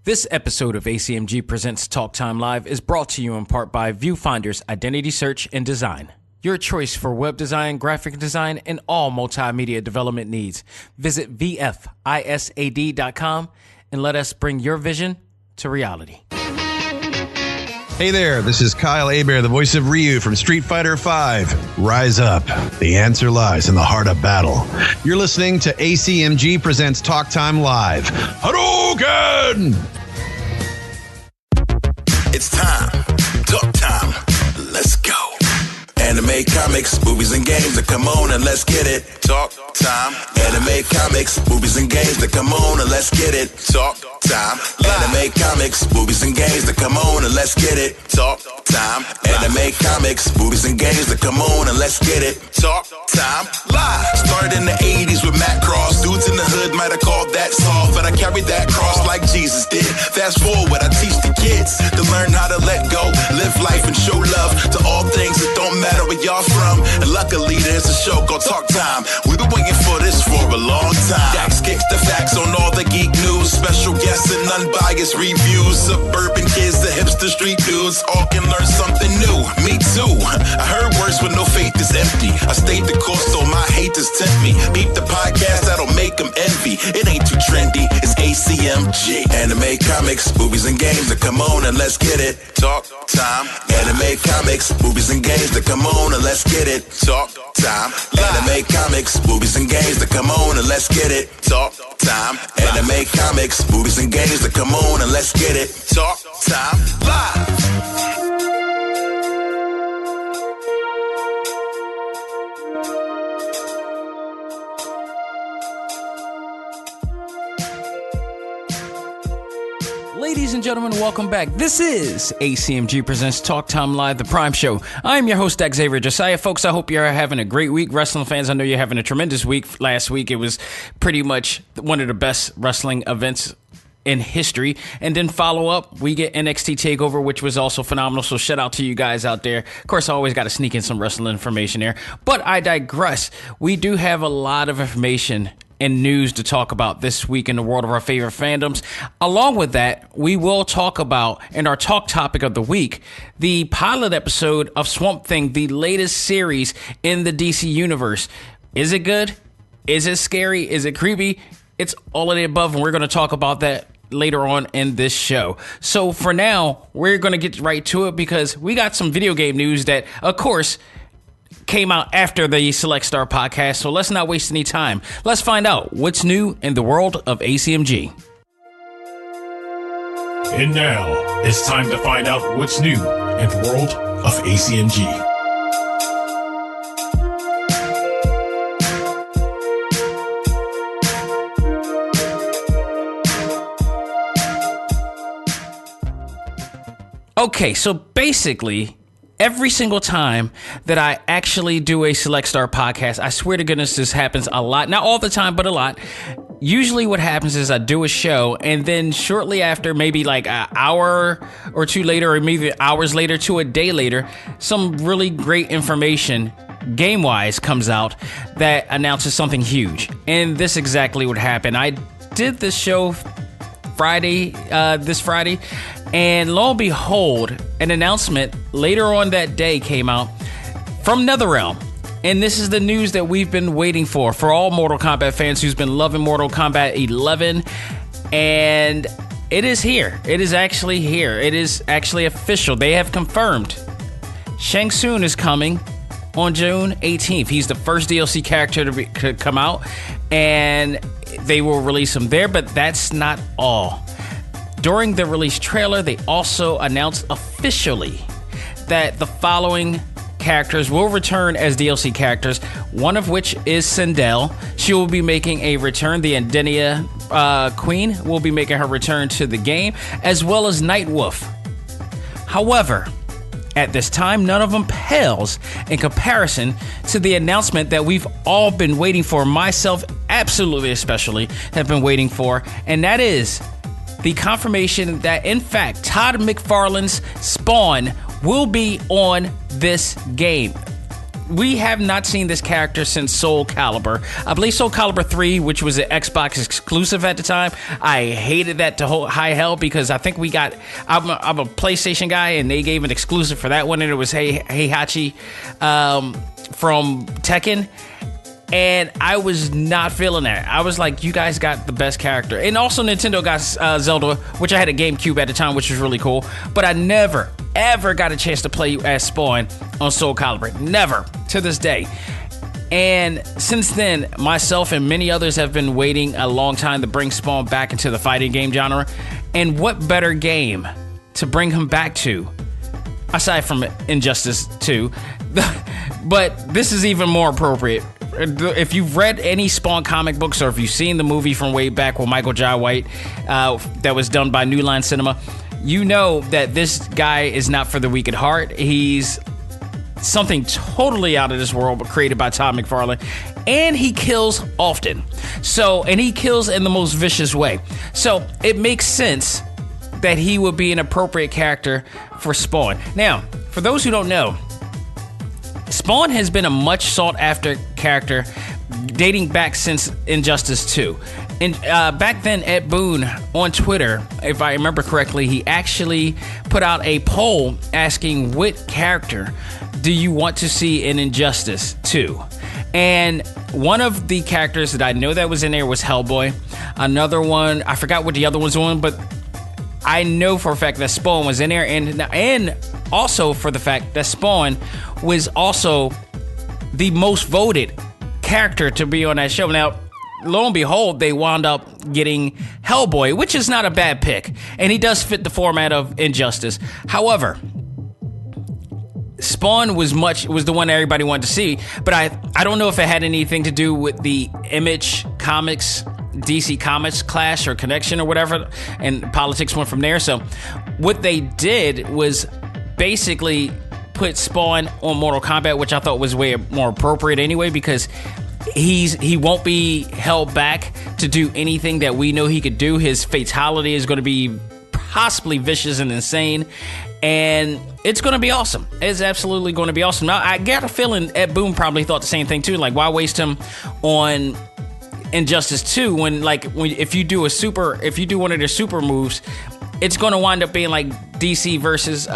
This episode of A.C.M.G. Presents Talk Time Live is brought to you in part by Viewfinder's Identity Search and Design. Your choice for web design, graphic design, and all multimedia development needs. Visit VFISAD.com and let us bring your vision to reality. Hey there, this is Kyle Hebert, the voice of Ryu from Street Fighter V. Rise up. The answer lies in the heart of battle. You're listening to A.C.M.G. Presents Talk Time Live. Hadouken! It's time. Talk time. Let's go. Anime, comics, movies, and games that come on and let's get it. Talk time. Anime, comics, movies, and games that come on and let's get it. Talk time. Anime, comics, movies, and games that come on and let's get it. Talk time. Anime, comics, movies, and games that come on and let's get it. Talk time. Live. Started in the 80s with Matt Cross. Dudes in the hood might have called that soft, but I carried that cross like Jesus did. Fast forward, I teach the kids to learn how to let go, live life, and show love to all things that don't matter where y'all from. And luckily, there's a show called Talk Time. We've been waiting for this for a long time. Dax kicks the facts on all the geek news, special guests and unbiased reviews. Suburban kids, the hipster street dudes, all can learn something new. Me too. I heard words when no faith is empty. I stayed the course so my haters tempt me. Beat the podcast that'll make them envy. It ain't too trendy. It's A.C.M.G. Anime, comics, movies, and games that come on and let's get it. Talk time. Anime, comics, movies, and games that come on and let's get it. Talk time. Anime, comics, movies, and games that come on and let's get it. Talk time. Anime, comics, movies, and games that come on and let's get it. Talk time live. Ladies and gentlemen, welcome back. This is A.C.M.G. Presents Talk Time Live, the Prime Show. I'm your host, Xavier Josiah. Folks, I hope you're having a great week. Wrestling fans, I know you're having a tremendous week. Last week, it was pretty much one of the best wrestling events in history. And then follow up, we get NXT TakeOver, which was also phenomenal. So shout out to you guys out there. Of course, I always got to sneak in some wrestling information there. But I digress. We do have a lot of information and news to talk about this week in the world of our favorite fandoms. Along with that, we will talk about, in our talk topic of the week, the pilot episode of Swamp Thing, the latest series in the DC universe. Is it good? Is it scary? Is it creepy? It's all of the above, and we're going to talk about that later on in this show. So for now, we're going to get right to it because we got some video game news that, of course, came out after the Select Star podcast, so let's not waste any time. Let's find out what's new in the world of A.C.M.G. And now, it's time to find out what's new in the world of A.C.M.G. Okay, so basically, every single time that I actually do a Select Star podcast, I swear to goodness this happens a lot. Not all the time, but a lot. Usually what happens is I do a show, and then shortly after, maybe like an hour or two later, or maybe hours later to a day later, some really great information game-wise comes out that announces something huge. And this exactly what happened. I did this show this Friday, and lo and behold, an announcement later on that day came out from NetherRealm. And this is the news that we've been waiting for all Mortal Kombat fans who's been loving Mortal Kombat 11. And it is here. It is actually here. It is actually official. They have confirmed Shang Tsung is coming on June 18th. He's the first DLC character to come out, and they will release him there, but that's not all. During the release trailer, they also announced officially that the following characters will return as DLC characters, one of which is Sindel. She will be making a return. The Endenia Queen will be making her return to the game, as well as Nightwolf. However, at this time, none of them pales in comparison to the announcement that we've all been waiting for, myself absolutely especially have been waiting for, and that is the confirmation that, in fact, Todd McFarlane's Spawn will be on this game. we have not seen this character since Soul Calibur. I believe Soul Calibur 3, which was an Xbox exclusive at the time. I hated that to high hell because I think I'm a PlayStation guy, and they gave an exclusive for that one, and it was Heihachi from Tekken. And I was not feeling that. I was like, you guys got the best character. And also Nintendo got Zelda, which I had a GameCube at the time, which was really cool. But I never, ever got a chance to play as Spawn on Soul Calibur. Never, to this day. And since then, myself and many others have been waiting a long time to bring Spawn back into the fighting game genre. And what better game to bring him back to, aside from Injustice 2, but this is even more appropriate. If you've read any Spawn comic books, or if you've seen the movie from way back with Michael Jai White that was done by New Line Cinema, you know that this guy is not for the weak at heart. He's something totally out of this world, but created by Todd McFarlane, and he kills often. And he kills in the most vicious way. So it makes sense that he would be an appropriate character for Spawn. Now, for those who don't know, Spawn has been a much sought after character dating back since Injustice 2. And back then, Ed Boon on Twitter, if I remember correctly, he actually put out a poll asking what character do you want to see in Injustice 2? And one of the characters that I know that was in there was Hellboy. Another one, I forgot what the other one's on, but I know for a fact that Spawn was in there, and also for the fact that Spawn was also the most voted character to be on that show. Now, lo and behold, they wound up getting Hellboy, which is not a bad pick, and he does fit the format of Injustice. However, Spawn was the one everybody wanted to see, but I don't know if it had anything to do with the Image Comics, DC Comics clash or connection or whatever, and politics went from there. So what they did was basically put Spawn on Mortal Kombat, which I thought was way more appropriate anyway, because he won't be held back to do anything that we know he could do. His fatality is going to be possibly vicious and insane, and it's going to be awesome. It's absolutely going to be awesome. Now, I got a feeling Ed Boon probably thought the same thing too. Like, why waste him on Injustice 2 when if you do one of their super moves, it's going to wind up being like DC versus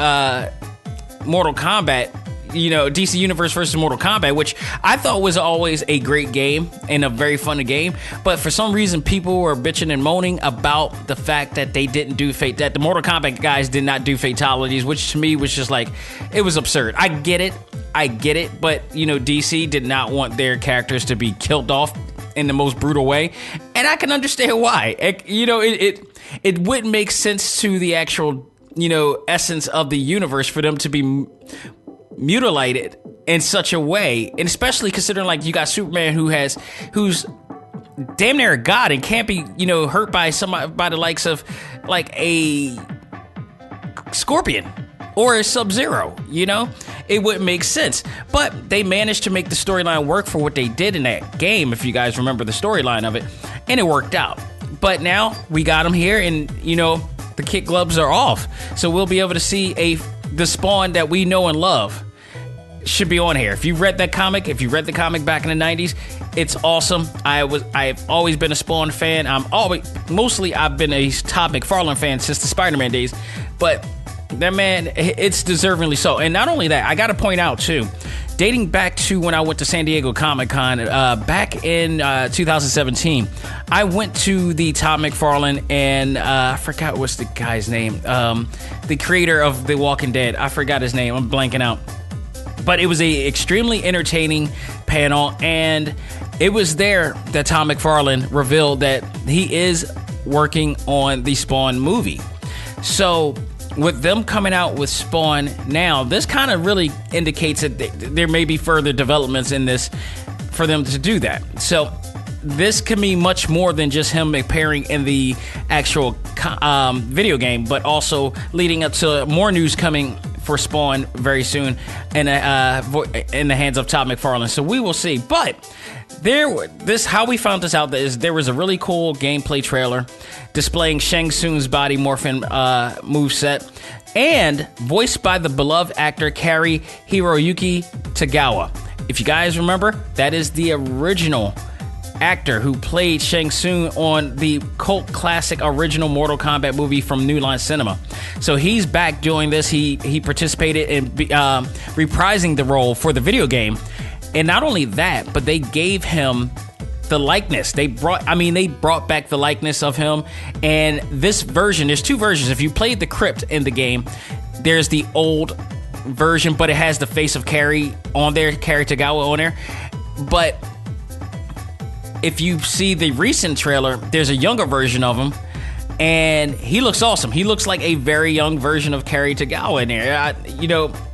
Mortal Kombat, DC Universe versus Mortal Kombat, which I thought was always a great game and a very fun game. But for some reason, people were bitching and moaning about the fact that they didn't do that the Mortal Kombat guys did not do fatalities, which to me was just like, it was absurd. I get it, but DC did not want their characters to be killed off in the most brutal way, and I can understand why. It wouldn't make sense to the actual essence of the universe for them to be mutilated in such a way, and especially considering like you got Superman who's damn near a god and can't be hurt by the likes of like a Scorpion or a Sub-Zero. It wouldn't make sense, but they managed to make the storyline work for what they did in that game, if you guys remember the storyline of it, and it worked out. But now we got them here, and the kid gloves are off, so we'll be able to see the Spawn that we know and love should be on here. If you read the comic back in the 90s, it's awesome. I've always been a Spawn fan. I've been a Todd McFarlane fan since the Spider-Man days, but that man, it's deservingly so. And not only that, I got to point out too, dating back to when I went to San Diego Comic-Con back in 2017, I went to the Todd McFarlane and I forgot what's the guy's name, the creator of The Walking Dead. I forgot his name. I'm blanking out. But it was a extremely entertaining panel, and it was there that Todd McFarlane revealed that he is working on the Spawn movie. So with them coming out with Spawn now, this kind of really indicates that there may be further developments in this for them to do that. So this can be much more than just him appearing in the actual video game, but also leading up to more news coming for Spawn very soon in the hands of Todd McFarlane. So we will see. But how we found this out is there was a really cool gameplay trailer displaying Shang Tsung's body morphin moveset, and voiced by the beloved actor Cary Hiroyuki Tagawa. If you guys remember, that is the original actor who played Shang Tsung on the cult classic original Mortal Kombat movie from New Line Cinema. So he's back doing this. He participated in reprising the role for the video game. And not only that, but they gave him the likeness. They brought back the likeness of him. And this version, there's two versions. If you played the Crypt in the game, there's the old version, but it has the face of Cary on there, Cary Tagawa on there. But if you see the recent trailer, there's a younger version of him, and he looks awesome. He looks like a very young version of Cary Tagawa in there.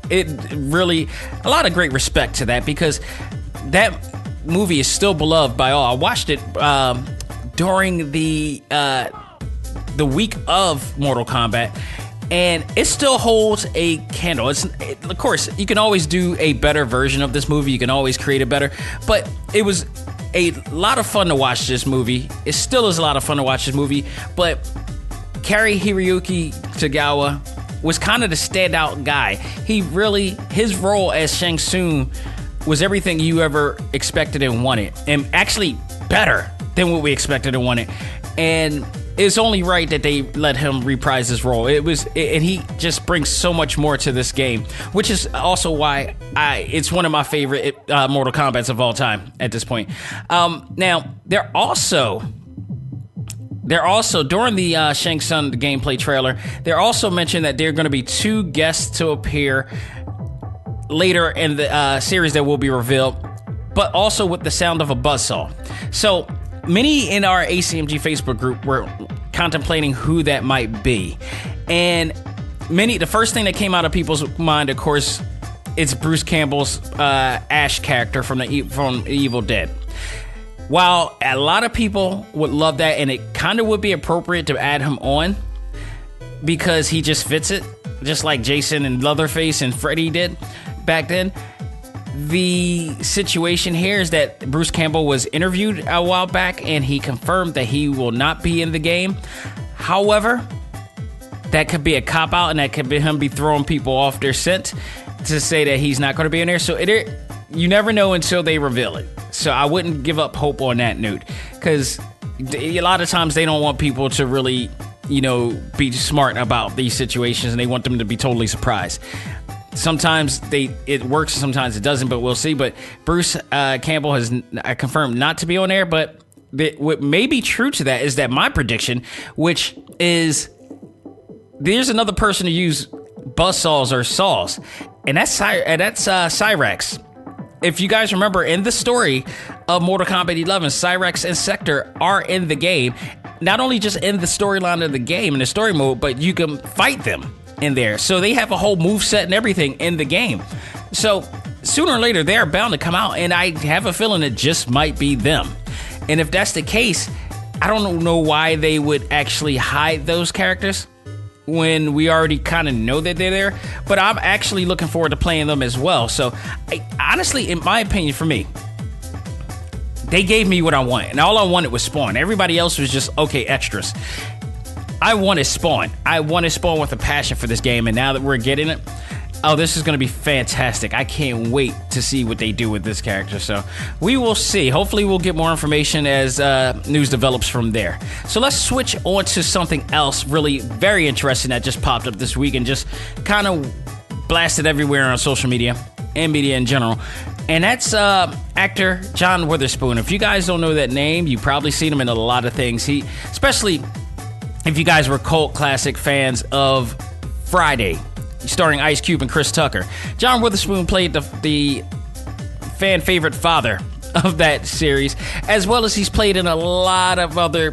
It really, a lot of great respect to that, because that movie is still beloved by all. I watched it during the week of Mortal Kombat, and it still holds a candle. Of course, you can always do a better version of this movie. You can always create a better, but it was a lot of fun to watch this movie. It still is a lot of fun to watch this movie, but Cary Hiroyuki Tagawa was kind of the standout guy. His role as Shang Tsung was everything you ever expected and wanted, and actually better than what we expected and wanted. And it's only right that they let him reprise his role. And he just brings so much more to this game, which is also why it's one of my favorite Mortal Kombats of all time at this point. Now, they're also during the Shang Tsung gameplay trailer, they're also mentioned that there are going to be two guests to appear later in the series that will be revealed, but also with the sound of a buzzsaw. So many in our A.C.M.G Facebook group were contemplating who that might be. And the first thing that came out of people's mind, of course, it's Bruce Campbell's Ash character from Evil Dead. While a lot of people would love that, and it kind of would be appropriate to add him on because he just fits it, just like Jason and Leatherface and Freddy did back then. The situation here is that Bruce Campbell was interviewed a while back, and he confirmed that he will not be in the game. However, that could be a cop-out, and that could be him throwing people off their scent to say that he's not going to be in there. So you never know until they reveal it. So I wouldn't give up hope on that note, because a lot of times they don't want people to really, be smart about these situations, and they want them to be totally surprised. Sometimes it works, sometimes it doesn't, but we'll see. But Bruce Campbell has confirmed not to be on there. But what may be true to that is that my prediction, which is there's another person to use buzzsaws or saws, and that's Cyrax. If you guys remember, in the story of Mortal Kombat 11, Cyrax and Sector are in the game. Not only just in the storyline of the game, in the story mode, but you can fight them in there. So they have a whole moveset and everything in the game. So sooner or later, they are bound to come out, and I have a feeling it just might be them. And if that's the case, I don't know why they would actually hide those characters when we already kind of know that they're there. But I'm actually looking forward to playing them as well. So honestly, in my opinion, for me, they gave me what I wanted, and all I wanted was Spawn. Everybody else was just extras. I wanted Spawn. I wanted Spawn with a passion for this game, and now that we're getting it, this is going to be fantastic. I can't wait to see what they do with this character. So we will see. Hopefully we'll get more information as news develops from there. So let's switch on to something else really very interesting that just popped up this week and just kind of blasted everywhere on social media and media in general. And that's actor John Witherspoon. If you guys don't know that name, you've probably seen him in a lot of things. Especially if you guys were cult classic fans of Friday, starring Ice Cube and Chris Tucker. John Witherspoon played the fan favorite father of that series, as well as he's played in a lot of other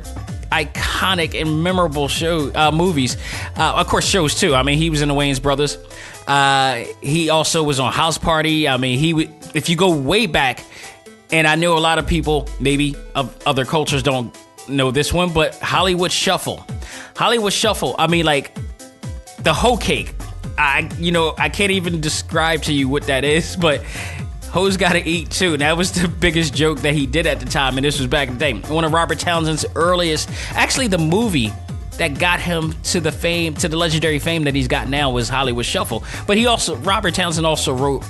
iconic and memorable movies. Of course, shows too. I mean, he was in the Wayans Brothers. He also was on House Party. I mean, if you go way back, and I know a lot of people maybe of other cultures don't know this one, but Hollywood Shuffle. I mean, like the whole cake. I can't even describe to you what that is, but hoes gotta eat too. And that was the biggest joke that he did at the time, and this was back in the day. One of Robert Townsend's earliest, actually the movie that got him to the legendary fame that he's got now was Hollywood Shuffle. But Robert Townsend also wrote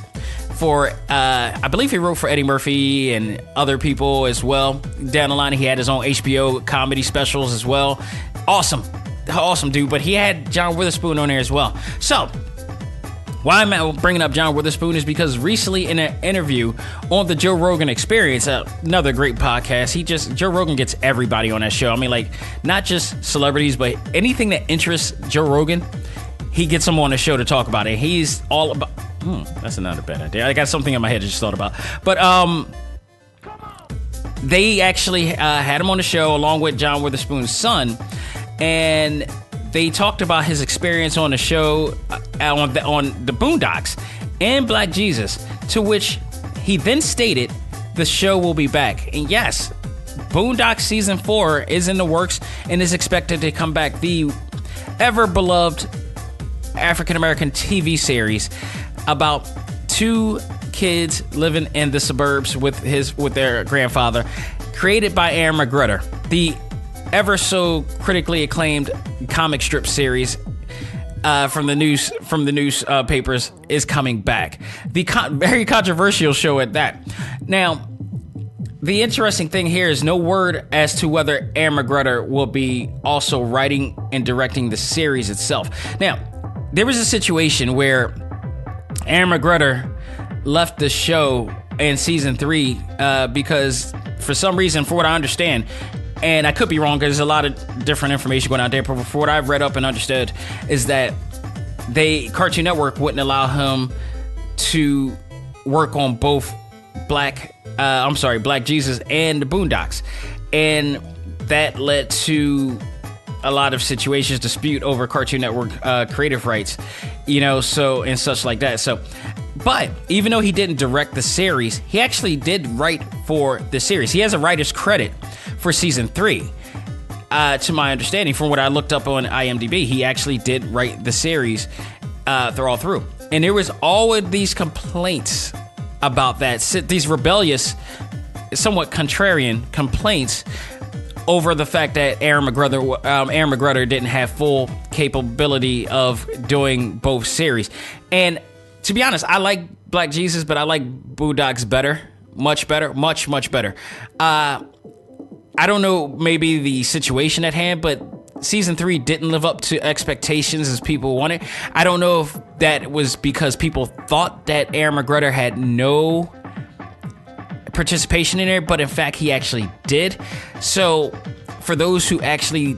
for, I believe he wrote for Eddie Murphy and other people as well. Down the line, he had his own HBO comedy specials as well. Awesome dude. But he had John Witherspoon on there as well. So why I'm bringing up John Witherspoon is because recently in an interview on the Joe Rogan Experience, another great podcast, Joe Rogan gets everybody on that show. I mean, like, not just celebrities, but anything that interests Joe Rogan, he gets them on the show to talk about it. He's all about... that's another bad idea. I got something in my head I just thought about. But they actually had him on the show along with John Witherspoon's son, and they talked about his experience on the show on the Boondocks and Black Jesus, to which he then stated the show will be back. And yes, Boondocks Season 4 is in the works and is expected to come back. The ever-beloved African-American TV series about two kids living in the suburbs with their grandfather, created by Aaron McGruder. The ever so critically acclaimed comic strip series from the newspapers is coming back. The very controversial show at that. Now, the interesting thing here is no word as to whether Aaron McGruder will be also writing and directing the series itself. Now, there was a situation where Aaron McGruder left the show in season 3 because for some reason, for what I understand, and I could be wrong because there's a lot of different information going out there, but for what I've read up and understood is that Cartoon Network wouldn't allow him to work on both Black Jesus and the Boondocks. And that led to a lot of situations, dispute over Cartoon Network creative rights, so and such like that. So, but even though he didn't direct the series, he actually did write for the series. He has a writer's credit for season 3. To my understanding, from what I looked up on IMDb, he actually did write the series through. And there was all of these complaints about that, these rebellious, somewhat contrarian complaints over the fact that Aaron McGruder didn't have full capability of doing both series. And to be honest, I like Black Jesus, but I like Boondocks better. Much better. Much better. I don't know, maybe the situation at hand, but season 3 didn't live up to expectations as people wanted. I don't know if that was because people thought that Aaron McGruder had no participation in there, but in fact he actually did. So for those who actually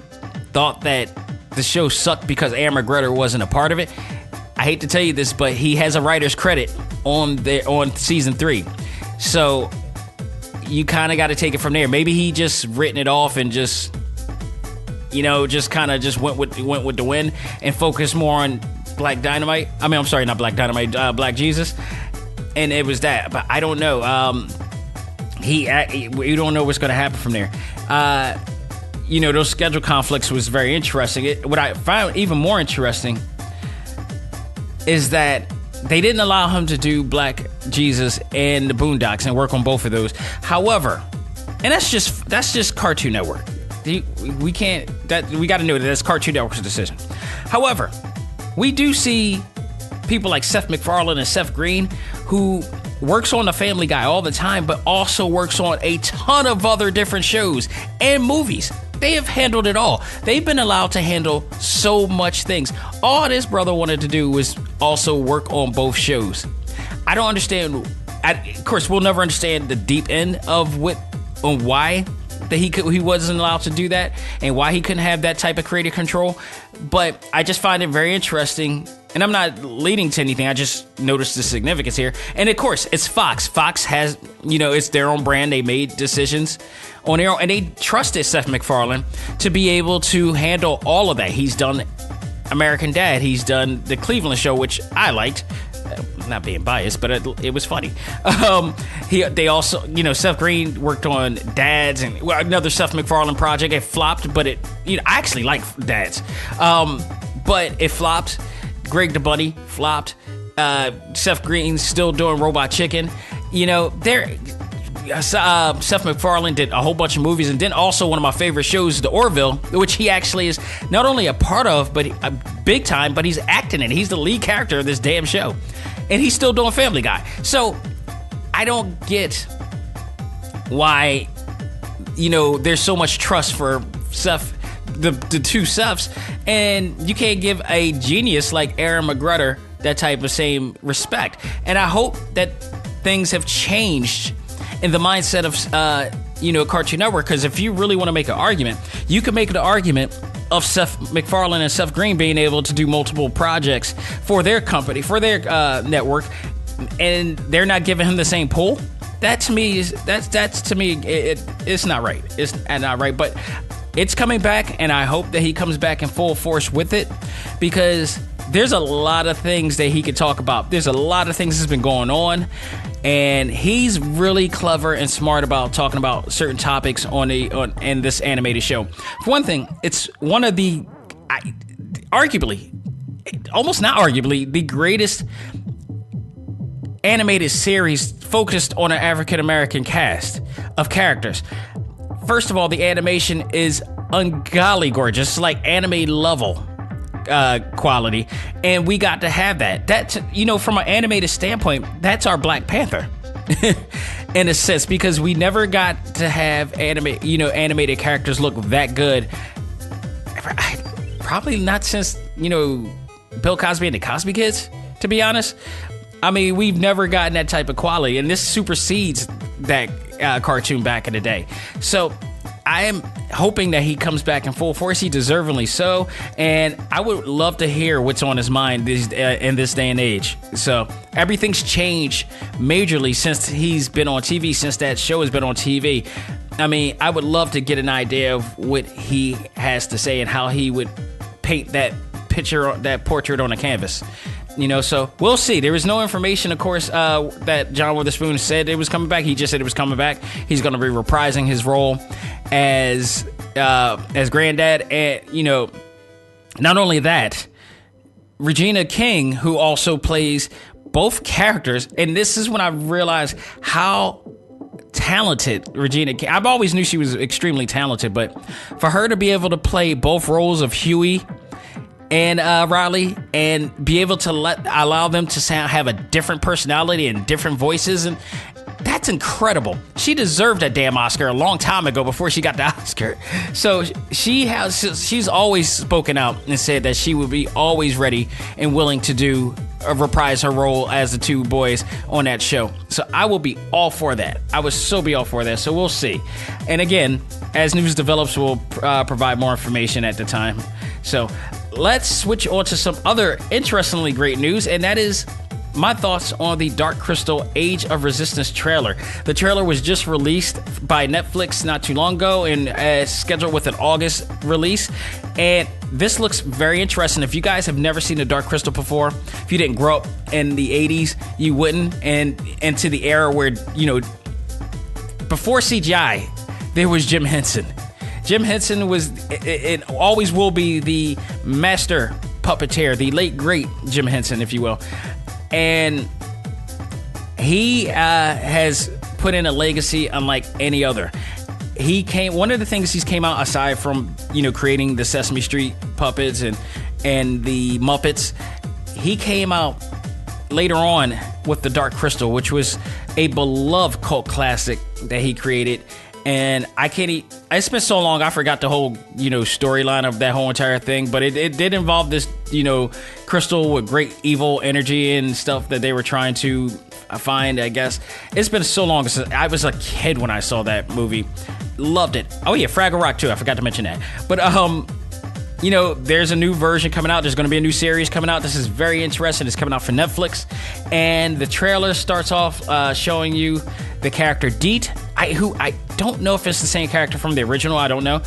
thought that the show sucked because Aaron McGruder wasn't a part of it, I hate to tell you this, but he has a writer's credit on season 3. So you kind of got to take it from there. Maybe he just written it off and just went with the wind and focused more on Black Dynamite. I mean, I'm sorry, not Black Dynamite, Black Jesus. And it was that, but I don't know. We don't know what's going to happen from there. Those schedule conflicts was very interesting. What I found even more interesting is that they didn't allow him to do Black Jesus and the Boondocks and work on both of those. However, and that's just Cartoon Network. We got to know that that's Cartoon Network's decision. However, we do see people like Seth MacFarlane and Seth Green, who works on The Family Guy all the time, but also works on a ton of other different shows and movies. They have handled it all. They've been allowed to handle so much things. All this brother wanted to do was also work on both shows. I don't understand. Of course, we'll never understand the deep end of why that he wasn't allowed to do that and why he couldn't have that type of creative control. But I just find it very interesting, and I'm not leading to anything. I just noticed the significance here. And of course, it's Fox. Fox has, it's their own brand. They made decisions on their own, and they trusted Seth MacFarlane to be able to handle all of that. He's done American Dad. He's done the Cleveland Show, which I liked. Not being biased, but it was funny. They also, Seth Green worked on Dads and another Seth MacFarlane project. It flopped, but I actually like Dads, but it flopped. Greg the Bunny flopped. Seth Green's still doing Robot Chicken. Seth MacFarlane did a whole bunch of movies, and then also one of my favorite shows, The Orville, which he actually is not only a part of, but big time, but he's acting in it. He's the lead character of this damn show. and he's still doing Family Guy. So I don't get why, there's so much trust for Seth, the two Seths, and you can't give a genius like Aaron McGruder that type of same respect. And I hope that things have changed in the mindset of, Cartoon Network, because if you really want to make an argument, you can make the argument of Seth MacFarlane and Seth Green being able to do multiple projects for their company, for their network, and they're not giving him the same pull. That to me is it's not right. It's not right, but it's coming back, and I hope that he comes back in full force with it, because there's a lot of things that he could talk about. There's a lot of things that's been going on, and he's really clever and smart about talking about certain topics in this animated show. For one thing, it's one of the arguably, almost not arguably, the greatest animated series focused on an African-American cast of characters. First of all, the animation is ungodly gorgeous, like anime level quality, and we got to have that. That's, from an animated standpoint, that's our Black Panther in a sense, because we never got to have animated characters look that good. Probably not since, Bill Cosby and the Cosby Kids, to be honest. I mean, we've never gotten that type of quality, and this supersedes that cartoon back in the day. So I am hoping that he comes back in full force. He deservingly so, and I would love to hear what's on his mind in this day and age. So everything's changed majorly since he's been on TV, since that show has been on TV. I mean, I would love to get an idea of what he has to say and how he would paint that picture, that portrait on a canvas. So we'll see. There was no information, of course, that John Witherspoon said it was coming back. He just said it was coming back. He's going to be reprising his role as Granddad. And, not only that, Regina King, who also plays both characters, and this is when I realized how talented Regina King. I've always knew she was extremely talented, but for her to be able to play both roles of Huey and Riley, and be able to allow them to have a different personality and different voices, and that's incredible. She deserved that damn Oscar a long time ago before she got the Oscar. So she's always spoken out and said that she would be always ready and willing to reprise her role as the two boys on that show. So I will be all for that. I would so be all for that. So we'll see. And again, as news develops, we'll provide more information at the time. So let's switch on to some other interestingly great news, and that is my thoughts on the Dark Crystal Age of Resistance trailer. The trailer was just released by Netflix not too long ago, and scheduled with an August release. And this looks very interesting. If you guys have never seen the Dark Crystal before, if you didn't grow up in the 80s, you wouldn't. And into the era where, before CGI, there was Jim Henson. Jim Henson was, it always will be, the master puppeteer, the late, great Jim Henson, if you will. And he has put in a legacy unlike any other. One of the things he's came out, aside from, creating the Sesame Street puppets and the Muppets, he came out later on with the Dark Crystal, which was a beloved cult classic that he created. And it's been so long, I forgot the whole, storyline of that whole entire thing. But it did involve this, crystal with great evil energy and stuff that they were trying to find, I guess. It's been so long since I was a kid when I saw that movie. Loved it. Oh, yeah, Fraggle Rock, too. I forgot to mention that. But, there's a new version coming out. There's going to be a new series coming out. This is very interesting. It's coming out for Netflix. And the trailer starts off showing you the character Deet, who I don't know if it's the same character from the original. I don't know.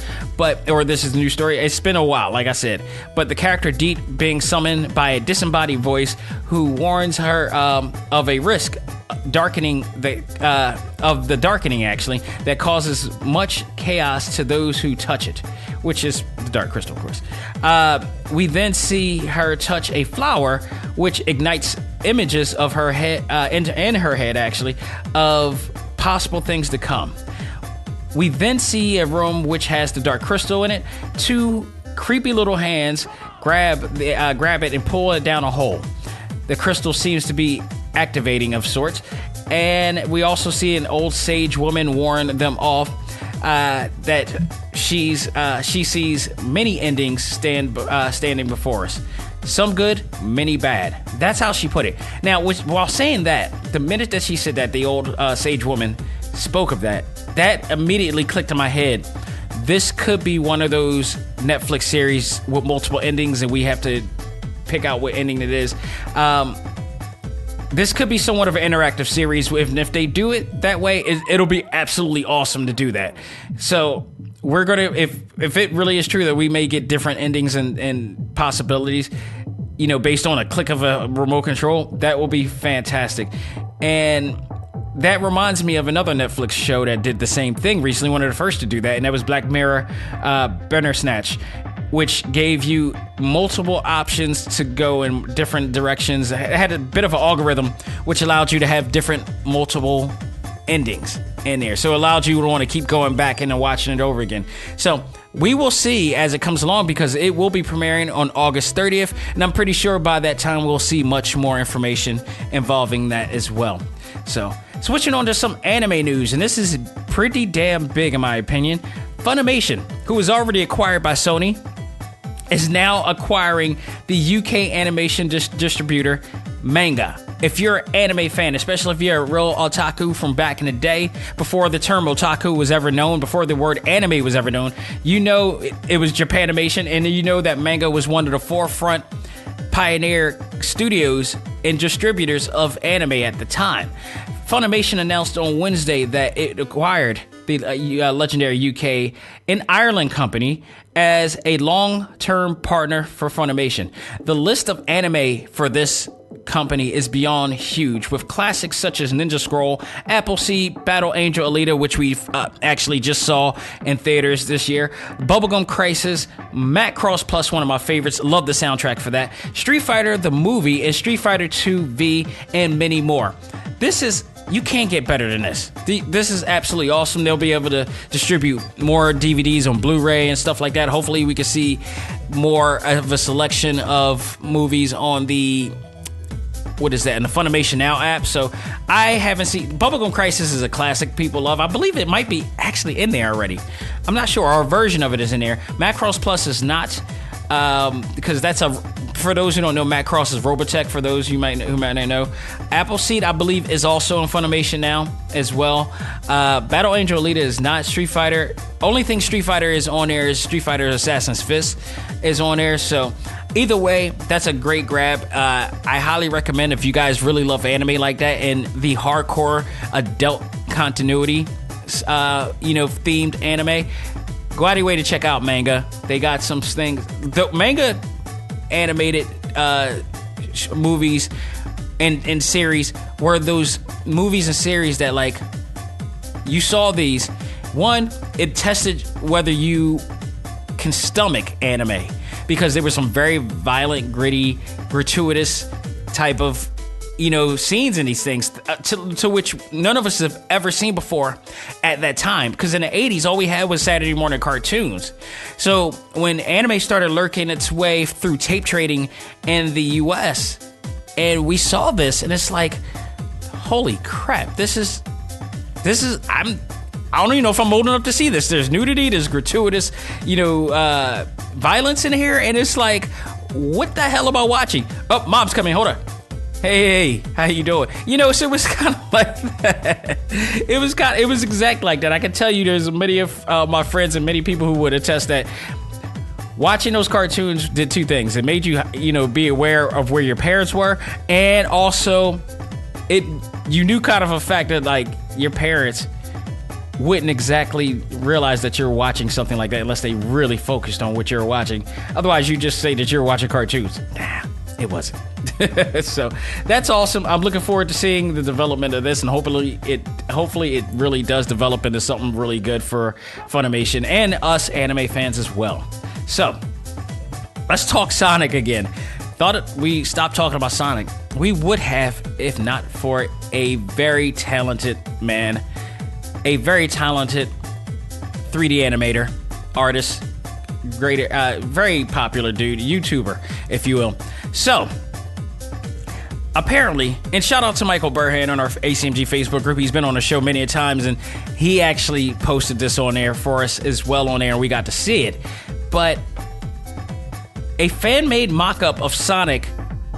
Or this is the new story. It's been a while, like I said. But the character Deet being summoned by a disembodied voice who warns her of a risk darkening the darkening actually that causes much chaos to those who touch it, which is the Dark Crystal, of course. We then see her touch a flower, which ignites images of her head, in her head actually, of possible things to come. We then see a room which has the Dark Crystal in it. Two creepy little hands grab it and pull it down a hole. the crystal seems to be activating of sorts. And we also see an old sage woman warn them off that she sees many endings standing before us. Some good, many bad. That's how she put it. Now, while saying that, the minute that she said that, the old sage woman spoke of that immediately clicked in my head. This could be one of those Netflix series with multiple endings, and we have to pick out what ending it is. This could be somewhat of an interactive series. If they do it that way, it'll be absolutely awesome to do that. So we're gonna, if it really is true that we may get different endings and possibilities, based on a click of a remote control, that will be fantastic. And that reminds me of another Netflix show that did the same thing recently, one of the first to do that, and that was Black Mirror Bandersnatch, which gave you multiple options to go in different directions. It had a bit of an algorithm which allowed you to have different multiple endings in there. So it allowed you to want to keep going back and watching it over again. So we will see as it comes along, because it will be premiering on August 30th. And I'm pretty sure by that time we'll see much more information involving that as well. So switching on to some anime news, and this is pretty damn big in my opinion. Funimation, who was already acquired by Sony, is now acquiring the UK animation distributor Manga. If you're an anime fan, especially if you're a real otaku from back in the day, before the term otaku was ever known, before the word anime was ever known, it was Japanimation, and you know that Manga was one of the forefront pioneer studios and distributors of anime at the time. Funimation announced on Wednesday that it acquired the legendary UK and Ireland company as a long-term partner for Funimation. The list of anime for this company is beyond huge, with classics such as Ninja Scroll, Appleseed, Battle Angel Alita, which we've actually just saw in theaters this year, Bubblegum Crisis, Macross Plus, one of my favorites, love the soundtrack for that, Street Fighter the movie, and Street Fighter 2 V, and many more. You can't get better than this. This is absolutely awesome. They'll be able to distribute more DVDs on Blu-ray and stuff like that. Hopefully we can see more of a selection of movies on the, in the Funimation Now app. So I haven't seen, Bubblegum Crisis is a classic people love. I believe it might be actually in there already. I'm not sure. Our version of it is in there. Macross Plus is not, because for those who don't know, Macross is Robotech, for those who might not know. Appleseed, I believe, is also on Funimation Now as well. Battle Angel Alita is not Street Fighter. Only thing Street Fighter is on there is Street Fighter Assassin's Fist is on there. So either way, that's a great grab. I highly recommend, if you guys really love anime like that and the hardcore adult continuity, themed anime, go out of your way to check out Manga. They got some things. The Manga animated movies and series were those movies and series that, like, you saw these. One, it tested whether you can stomach anime, because there were some very violent, gritty, gratuitous type of scenes in these things to which none of us have ever seen before at that time, because in the 80s all we had was Saturday morning cartoons. So when anime started lurking its way through tape trading in the US, and we saw this, and it's like, holy crap, this is I don't even know if I'm old enough to see this. There's nudity, there's gratuitous violence in here, and it's like, what the hell am I watching? Oh, mom's coming, hold on. Hey, how you doing? So it was kind of like that. It was exactly like that. I can tell you there's many of my friends and many people who would attest that watching those cartoons did two things. It made you, be aware of where your parents were, and also you knew kind of a fact that, like, your parents wouldn't exactly realize that you're watching something like that unless they really focused on what you're watching. Otherwise, you just say that you're watching cartoons. Nah, it wasn't. So that's awesome. I'm looking forward to seeing the development of this, and hopefully it really does develop into something really good for Funimation and us anime fans as well. So let's talk Sonic again. Thought we stopped talking about Sonic. We would have, if not for a very talented man, a very talented 3D animator, artist, very popular dude, YouTuber, if you will. So apparently, and shout out to Michael Burhan on our A.C.M.G. Facebook group. He's been on the show many a times, and he actually posted this on there for us as well on there, and we got to see it. But a fan-made mock-up of Sonic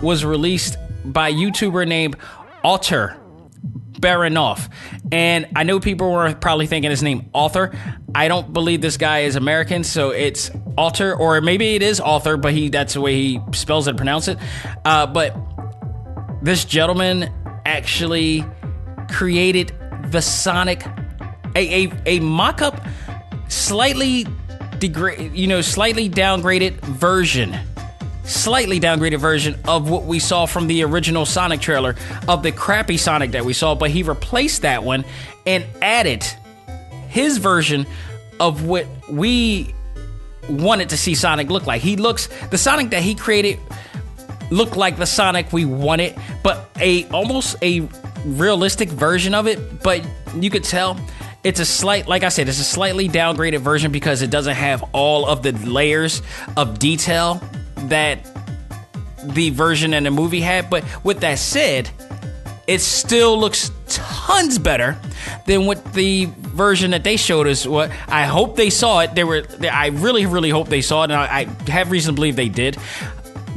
was released by a YouTuber named Alter Baranoff. And I know people were probably thinking his name Author. I don't believe this guy is American, so it's Alter, or maybe it is Author, but that's the way he spells it and pronounces it. But this gentleman actually created the Sonic, a mock-up, slightly downgraded version of what we saw from the original Sonic trailer, of the crappy Sonic that we saw, but he replaced that one and added his version of what we wanted to see Sonic look like. The Sonic that he created looked like the Sonic we wanted, but almost a realistic version of it, but you could tell it's a slightly downgraded version because it doesn't have all of the layers of detail that the version in the movie had. But with that said, it still looks tons better than what the version that they showed us. What I hope they saw it. I really, really hope they saw it, and I have reason to believe they did.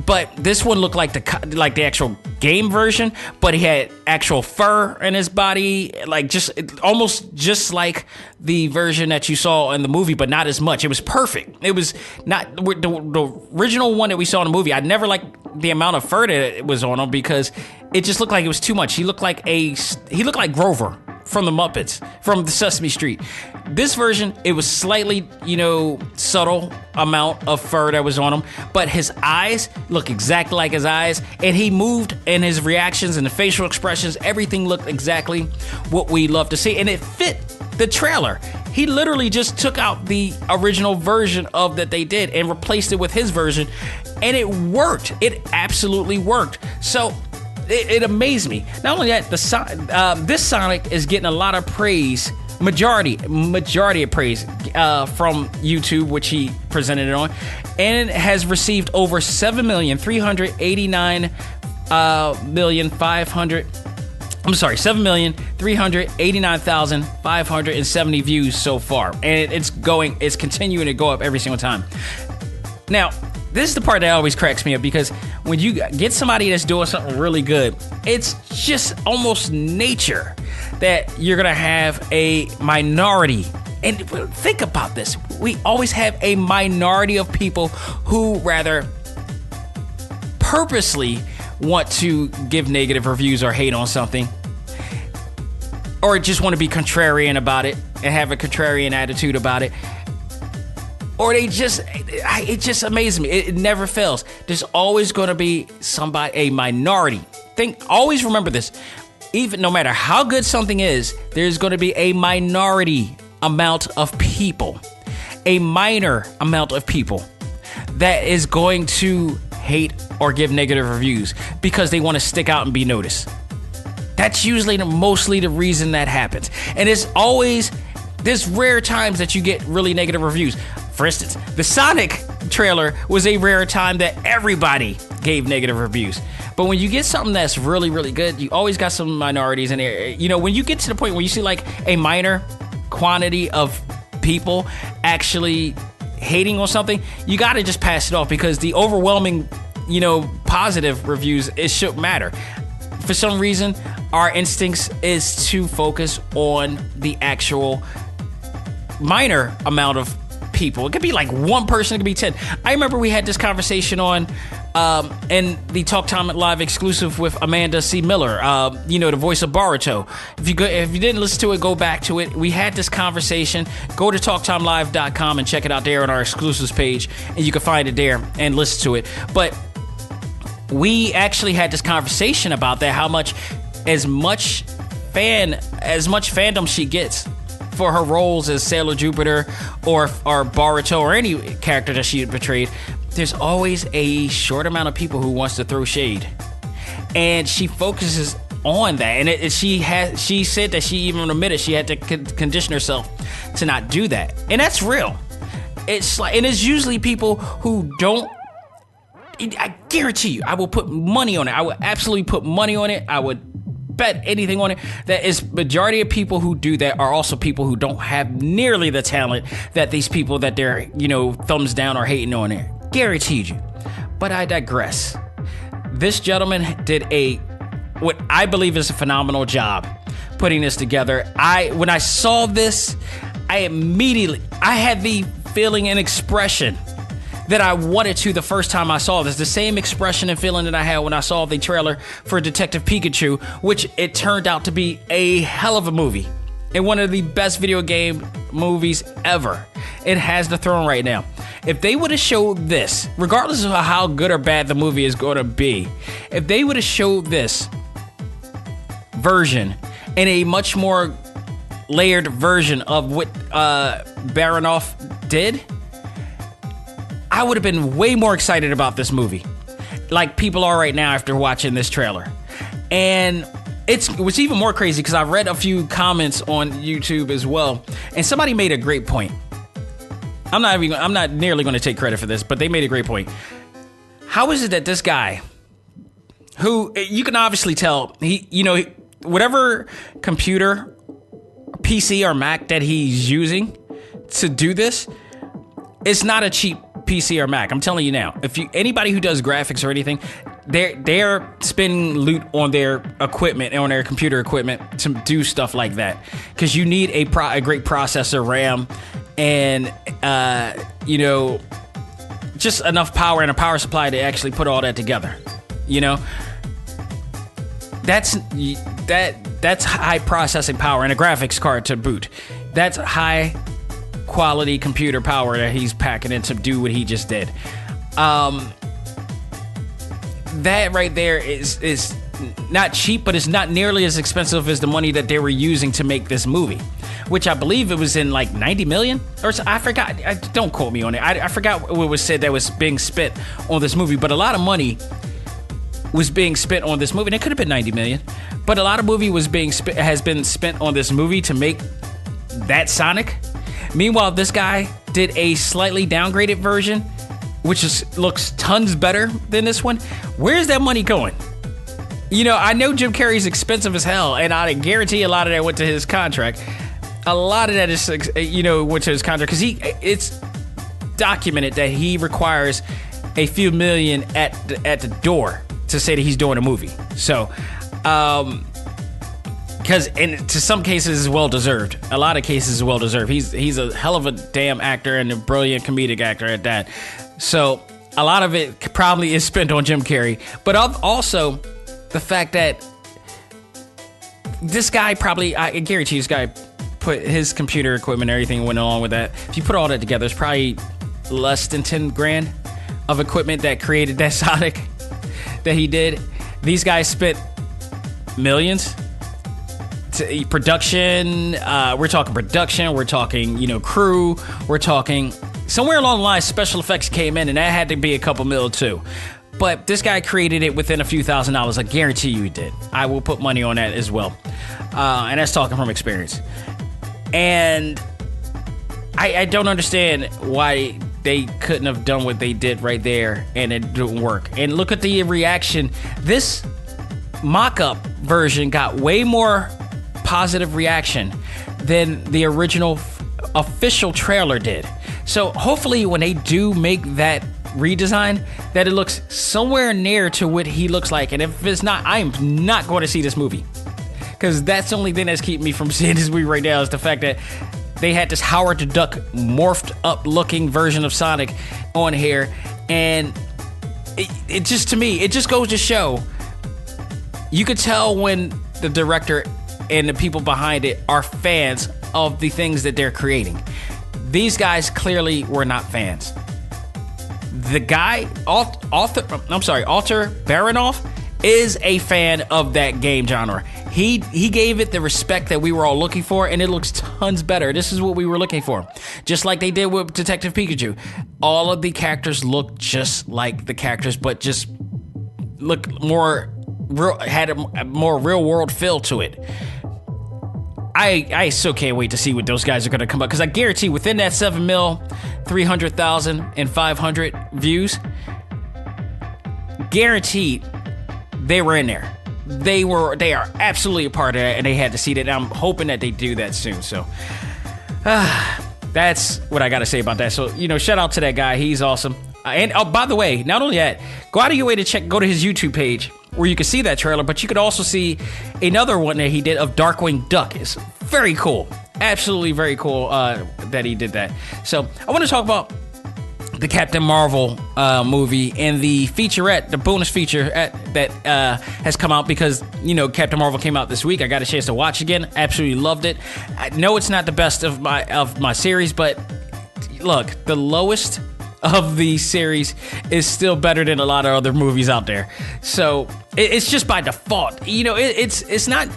But this one looked like the actual game version, but he had actual fur in his body, almost just like the version that you saw in the movie, but not as much. It was perfect. It was not the original one that we saw in the movie. I never liked the amount of fur that was on him because it just looked like it was too much. He looked like Grover from the Muppets, from the Sesame Street. This version, it was slightly, subtle amount of fur that was on him, but his eyes look exactly like his eyes, and he moved, and his reactions and the facial expressions, everything looked exactly what we love to see, and it fit the trailer. He literally just took out the original version of that they did and replaced it with his version, and it worked. It absolutely worked. So it amazed me. Not only that, this Sonic is getting a lot of praise, majority of praise from YouTube, which he presented it on, and it has received over 7,389,570 views so far, and it's continuing to go up every single time. Now, this is the part that always cracks me up, because when you get somebody that's doing something really good, it's just almost nature that you're gonna have a minority. And think about this. We always have a minority of people who rather purposely want to give negative reviews or hate on something, or just want to be contrarian about it and have a contrarian attitude about it. Or it just amazes me. It never fails. There's always going to be a minority. Always remember this. Even no matter how good something is, there's going to be a minority amount of people, a minor amount of people that is going to hate or give negative reviews because they want to stick out and be noticed. That's usually mostly the reason that happens. And there's rare times that you get really negative reviews. For instance, the Sonic trailer was a rare time that everybody gave negative reviews. But when you get something that's really, really good, you always got some minorities in there. When you get to the point where you see like a minor quantity of people actually hating on something, you got to just pass it off, because the overwhelming, positive reviews, it shouldn't matter. For some reason, our instincts is to focus on the actual minor amount of people. It could be like one person, it could be 10. I remember we had this conversation on in the Talk Time Live exclusive with Amanda C. Miller, the voice of Boruto. If you didn't listen to it, go back to it. We had this conversation. Go to talktimelive.com and check it out there on our exclusives page, and you can find it there and listen to it. But we actually had this conversation about that, how much as much fandom she gets for her roles as Sailor Jupiter or Boruto or any character that she portrayed, there's always a short amount of people who wants to throw shade, and she focuses on that. And she said that she even admitted she had to condition herself to not do that, and that's real. It's usually people who don't. I guarantee you, I will put money on it. I would absolutely put money on it. I would bet anything on it. That is, majority of people who do that are also people who don't have nearly the talent that these people that they're, thumbs down or hating on it. Guaranteed you. But I digress. This gentleman did what I believe is a phenomenal job putting this together. When I saw this, I had the feeling and expression that I wanted to the first time I saw this. The same expression and feeling that I had when I saw the trailer for Detective Pikachu, which it turned out to be a hell of a movie and one of the best video game movies ever. It has the throne right now. If they would have showed this, regardless of how good or bad the movie is going to be, if they would have showed this version in a much more layered version of what Baronoff did, I would have been way more excited about this movie, like people are right now after watching this trailer. And it was even more crazy because I read a few comments on YouTube as well, and somebody made a great point. I'm not nearly going to take credit for this, but they made a great point. How is it that this guy, who you can obviously tell, whatever computer, PC or Mac that he's using to do this, it's not a cheap PC or Mac. I'm telling you now. Anybody who does graphics or anything, they're spending loot on their equipment, on their computer equipment to do stuff like that, because you need a great processor, RAM, and just enough power and a power supply to actually put all that together. That's high processing power and a graphics card to boot. That's high quality computer power that he's packing in to do what he just did. That right there is not cheap, but it's not nearly as expensive as the money that they were using to make this movie, which I believe it was in like 90 million or so. I forgot. Don't quote me on it. I forgot what was said that was being spent on this movie, but a lot of money was being spent on this movie. And it could have been 90 million, but a lot of movie has been spent on this movie to make that Sonic. Meanwhile, this guy did a slightly downgraded version, which looks tons better than this one. Where's that money going? I know Jim Carrey's expensive as hell, and I guarantee a lot of that went to his contract. A lot of that is, went to his contract, because it's documented that he requires a few million at the door to say that he's doing a movie. So, because to some cases is well deserved. A lot of cases is well deserved. He's a hell of a damn actor and a brilliant comedic actor at that. So a lot of it probably is spent on Jim Carrey, but also the fact that this guy I guarantee this guy put his computer equipment and everything went along with that. If you put all that together, it's probably less than 10 grand of equipment that created that Sonic that he did. These guys spent millions. Production, we're talking production, we're talking, crew, we're talking somewhere along the line, special effects came in, and that had to be a couple mil too. But this guy created it within a few $1,000s. I guarantee you he did. I will put money on that as well. And that's talking from experience. And I don't understand why they couldn't have done what they did right there and it didn't work. And look at the reaction. This mock-up version got way more positive reaction than the original official trailer did. So hopefully when they do make that redesign, that it looks somewhere near to what he looks like. And if it's not, I am not going to see this movie, because that's the only thing that's keeping me from seeing this movie right now, is the fact that they had this Howard the Duck morphed up looking version of Sonic on here. And it just, to me, it just goes to show, you could tell when the director and the people behind it are fans of the things that they're creating. These guys clearly were not fans. The guy, Alter Baronoff, is a fan of that game genre. He gave it the respect that we were all looking for, and it looks tons better. This is what we were looking for. Just like they did with Detective Pikachu. All of the characters look just like the characters, but just look more real, had a more real world feel to it. I still can't wait to see what those guys are going to come up, because I guarantee within that 7 mil, 300,000 and 500 views, guaranteed they were in there. They are absolutely a part of that, and they had to see that. And I'm hoping that they do that soon. So that's what I got to say about that. So, shout out to that guy. He's awesome. And by the way, not only that, go out of your way to go to his YouTube page where you can see that trailer, but you could also see another one that he did of Darkwing Duck. It's very cool. Absolutely very cool that he did that. So I want to talk about the Captain Marvel movie and the featurette, the bonus feature that has come out because, Captain Marvel came out this week. I got a chance to watch again. Absolutely loved it. I know it's not the best of my series, but look, the lowest of the series is still better than a lot of other movies out there. So it's just by default. It's not.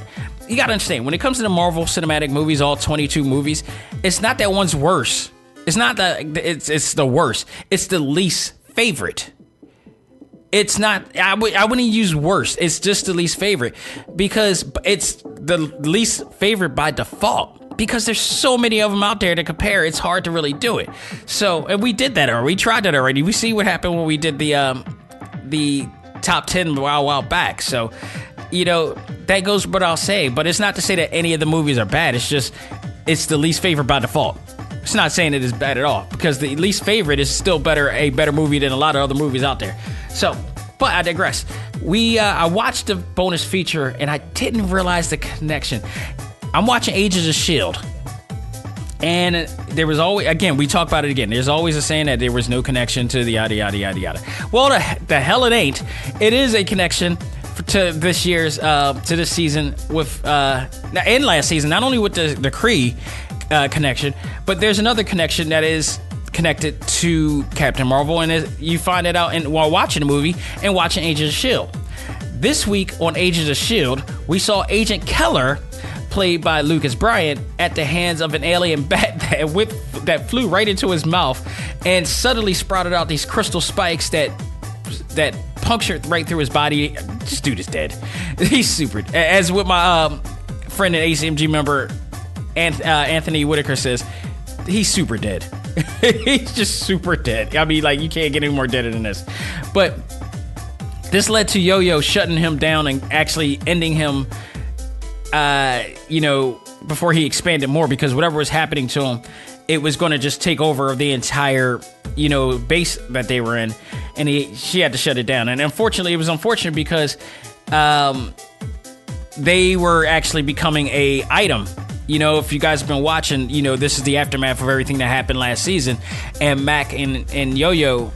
You got to understand, when it comes to the Marvel cinematic movies, all 22 movies, it's not that one's worse. It's not that it's the worst. It's the least favorite. It's not. I wouldn't use worst. It's just the least favorite because it's the least favorite by default. Because there's so many of them out there to compare, it's hard to really do it. So, and we did that already. We tried that already. We see what happened when we did the top 10 a while back. So, that goes what I'll say. But it's not to say that any of the movies are bad. It's just it's the least favorite by default. It's not saying it is bad at all because the least favorite is still a better movie than a lot of other movies out there. So, but I digress. I watched the bonus feature and I didn't realize the connection. I'm watching Agents of S.H.I.E.L.D. And there was always, again, we talk about it again. There's always a saying that there was no connection to the yada, yada, yada, yada. Well, the hell it ain't. It is a connection to this year's, to this season with, and last season, not only with the Kree connection, but there's another connection that is connected to Captain Marvel. And you find it out while watching the movie and watching Agents of S.H.I.E.L.D. This week on Agents of S.H.I.E.L.D., we saw Agent Keller, played by Lucas Bryant, at the hands of an alien bat that flew right into his mouth and suddenly sprouted out these crystal spikes that punctured right through his body. This dude is dead. He's super. As with my friend and A.C.M.G member, Anthony Whitaker says, he's super dead. He's just super dead. I mean, you can't get any more dead than this. But this led to Yo-Yo shutting him down and actually ending him before he expanded more, because whatever was happening to him, it was going to just take over the entire, base that they were in, and she had to shut it down. And unfortunately, it was unfortunate because they were actually becoming a item. If you guys have been watching, this is the aftermath of everything that happened last season, and Mac and Yo-Yo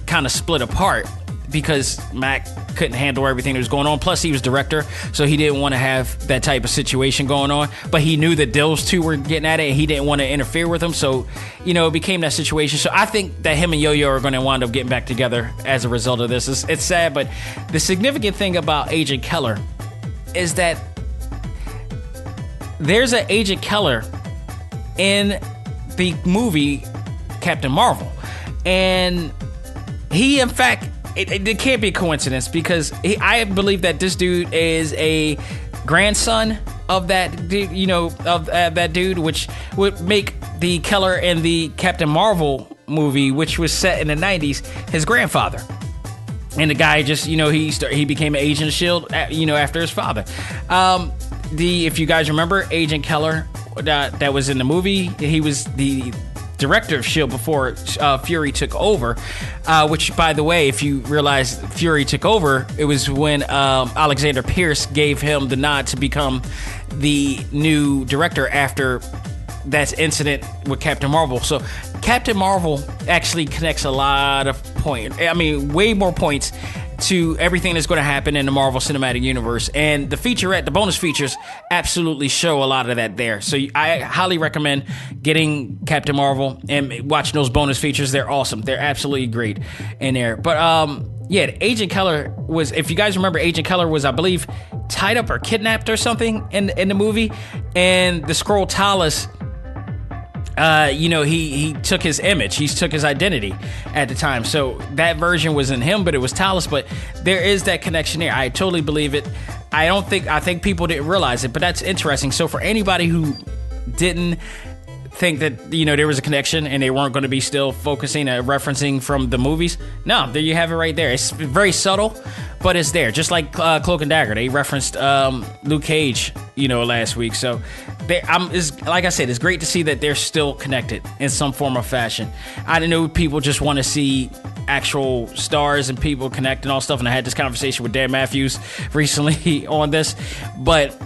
kind of split apart because Mac couldn't handle everything that was going on. Plus, he was director, so he didn't want to have that type of situation going on. But he knew that those two were getting at it, and he didn't want to interfere with them. So, it became that situation. So I think that him and Yo-Yo are going to wind up getting back together as a result of this. It's sad, but the significant thing about Agent Keller is that there's an Agent Keller in the movie Captain Marvel. And he, in fact, it can't be a coincidence because I believe that this dude is a grandson of that dude, of that dude, which would make the Keller in the Captain Marvel movie, which was set in the 90s, his grandfather. And the guy just, he became an Agent of S.H.I.E.L.D., after his father. If you guys remember, Agent Keller that was in the movie, he was the director of S.H.I.E.L.D. before Fury took over, which, by the way, if you realize Fury took over, it was when Alexander Pierce gave him the nod to become the new director after that incident with Captain Marvel. So Captain Marvel actually connects a lot of points. I mean, way more points to everything that's going to happen in the Marvel Cinematic Universe. And the featurette, the bonus features, absolutely show a lot of that there. So I highly recommend getting Captain Marvel and watching those bonus features. They're awesome. They're absolutely great in there. But yeah, Agent Keller was, if you guys remember, Agent Keller was, I believe, tied up or kidnapped or something in the movie. And the Skrull Talus, he took his image. He took his identity at the time. So that version wasn't him, but it was Talus. But there is that connection there. I totally believe it. I think people didn't realize it, but that's interesting. So for anybody who didn't think that, there was a connection and they weren't going to be still focusing referencing from the movies. No, there you have it right there. It's very subtle, but it's there. Just like Cloak and Dagger, they referenced Luke Cage, last week. So like I said, it's great to see that they're still connected in some form or fashion. I know people just want to see actual stars and people connect and all stuff, and I had this conversation with Dan Matthews recently on this, but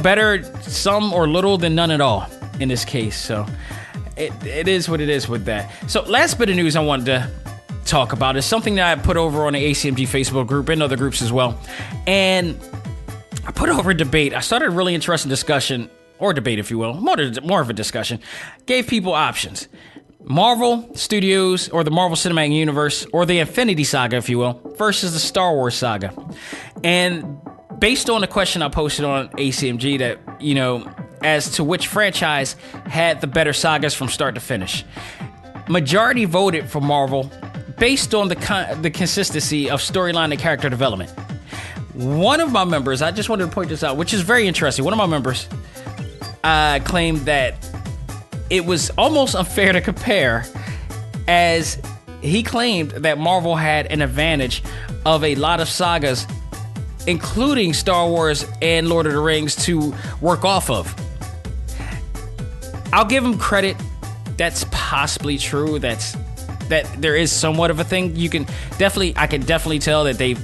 better some or little than none at all in this case. So it is what it is with that. So last bit of news I wanted to talk about is something that I put over on the A.C.M.G Facebook group and other groups as well, and I put over a debate. I started a really interesting discussion, or debate if you will, more of a discussion. Gave people options: Marvel Studios or the Marvel Cinematic Universe or the Infinity Saga, if you will, versus the Star Wars saga. And based on the question I posted on A.C.M.G that, as to which franchise had the better sagas from start to finish, majority voted for Marvel based on the consistency of storyline and character development. One of my members, I just wanted to point this out, which is very interesting. One of my members claimed that it was almost unfair to compare, as he claimed that Marvel had an advantage of a lot of sagas, including Star Wars and Lord of the Rings, to work off of. I'll give him credit. That's possibly true. That there is somewhat of a thing. I can definitely tell that they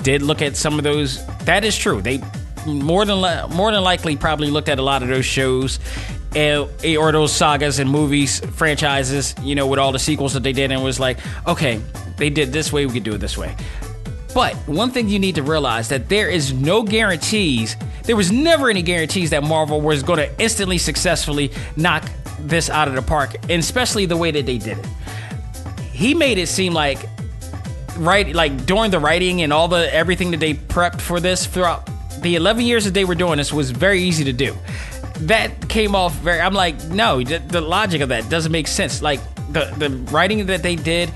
did look at some of those. That is true. They more than likely probably looked at a lot of those shows or those sagas and movies, franchises, with all the sequels that they did, and was like, okay, they did this way, we could do it this way. But one thing you need to realize, that there is no guarantees. There was never any guarantees that Marvel was going to instantly successfully knock this out of the park, and especially the way that they did it. He made it seem like during the writing and everything that they prepped for this throughout the 11 years that they were doing this was very easy to do. That came off I'm like, no, the logic of that doesn't make sense. Like the writing that they did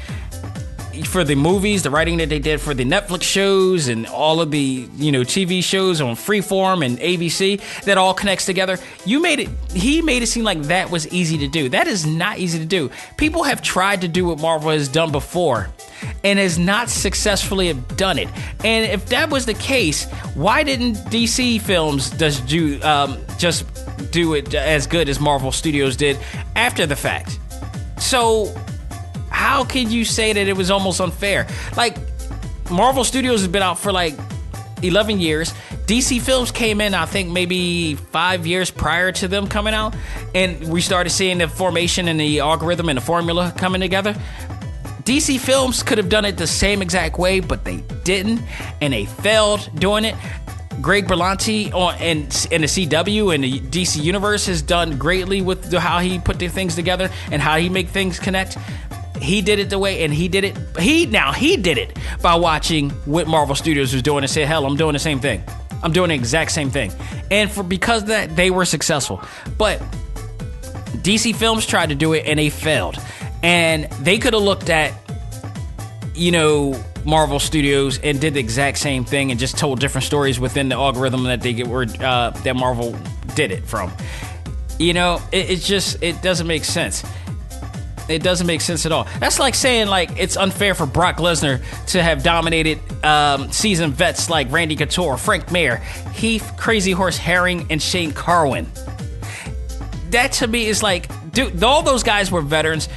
for the movies, the writing that they did for the Netflix shows and all of the, TV shows on Freeform and ABC, that all connects together. He made it seem like that was easy to do. That is not easy to do. People have tried to do what Marvel has done before and has not successfully have done it. And if that was the case, why didn't DC Films just do it as good as Marvel Studios did after the fact? So how could you say that it was almost unfair? Like, Marvel Studios has been out for 11 years. DC Films came in, I think, maybe 5 years prior to them coming out, and we started seeing the formation and the algorithm and the formula coming together. DC Films could have done it the same exact way, but they didn't, and they failed doing it. Greg Berlanti in the CW and the DC Universe has done greatly with how he put the things together and how he make things connect. He did it the way, and he did it. He did it by watching what Marvel Studios was doing and said, hell, I'm doing the same thing. I'm doing the exact same thing. And because of that, they were successful. But DC Films tried to do it, and they failed. And they could have looked at, Marvel Studios and did the exact same thing and just told different stories within the algorithm that that Marvel did it from. It doesn't make sense. It doesn't make sense at all. That's like saying it's unfair for Brock Lesnar to have dominated seasoned vets like Randy Couture, Frank Mir, Heath Crazy Horse Herring, and Shane Carwin. That to me is like, dude, all those guys were veterans.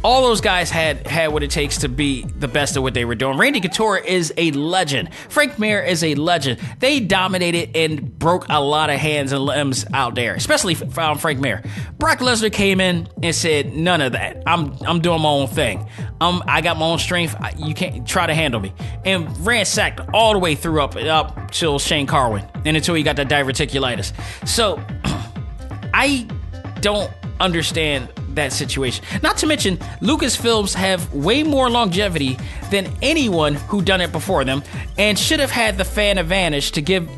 All those guys had what it takes to be the best at what they were doing. Randy Couture is a legend. Frank Mir is a legend. They dominated and broke a lot of hands and limbs out there, especially Frank Mir. Brock Lesnar came in and said, none of that. I'm doing my own thing. I got my own strength. You can't try to handle me. And ransacked all the way through up till Shane Carwin and until he got that diverticulitis. So I don't understand that situation. Not to mention, Lucasfilms have way more longevity than anyone who done it before them, and should have had the fan advantage to give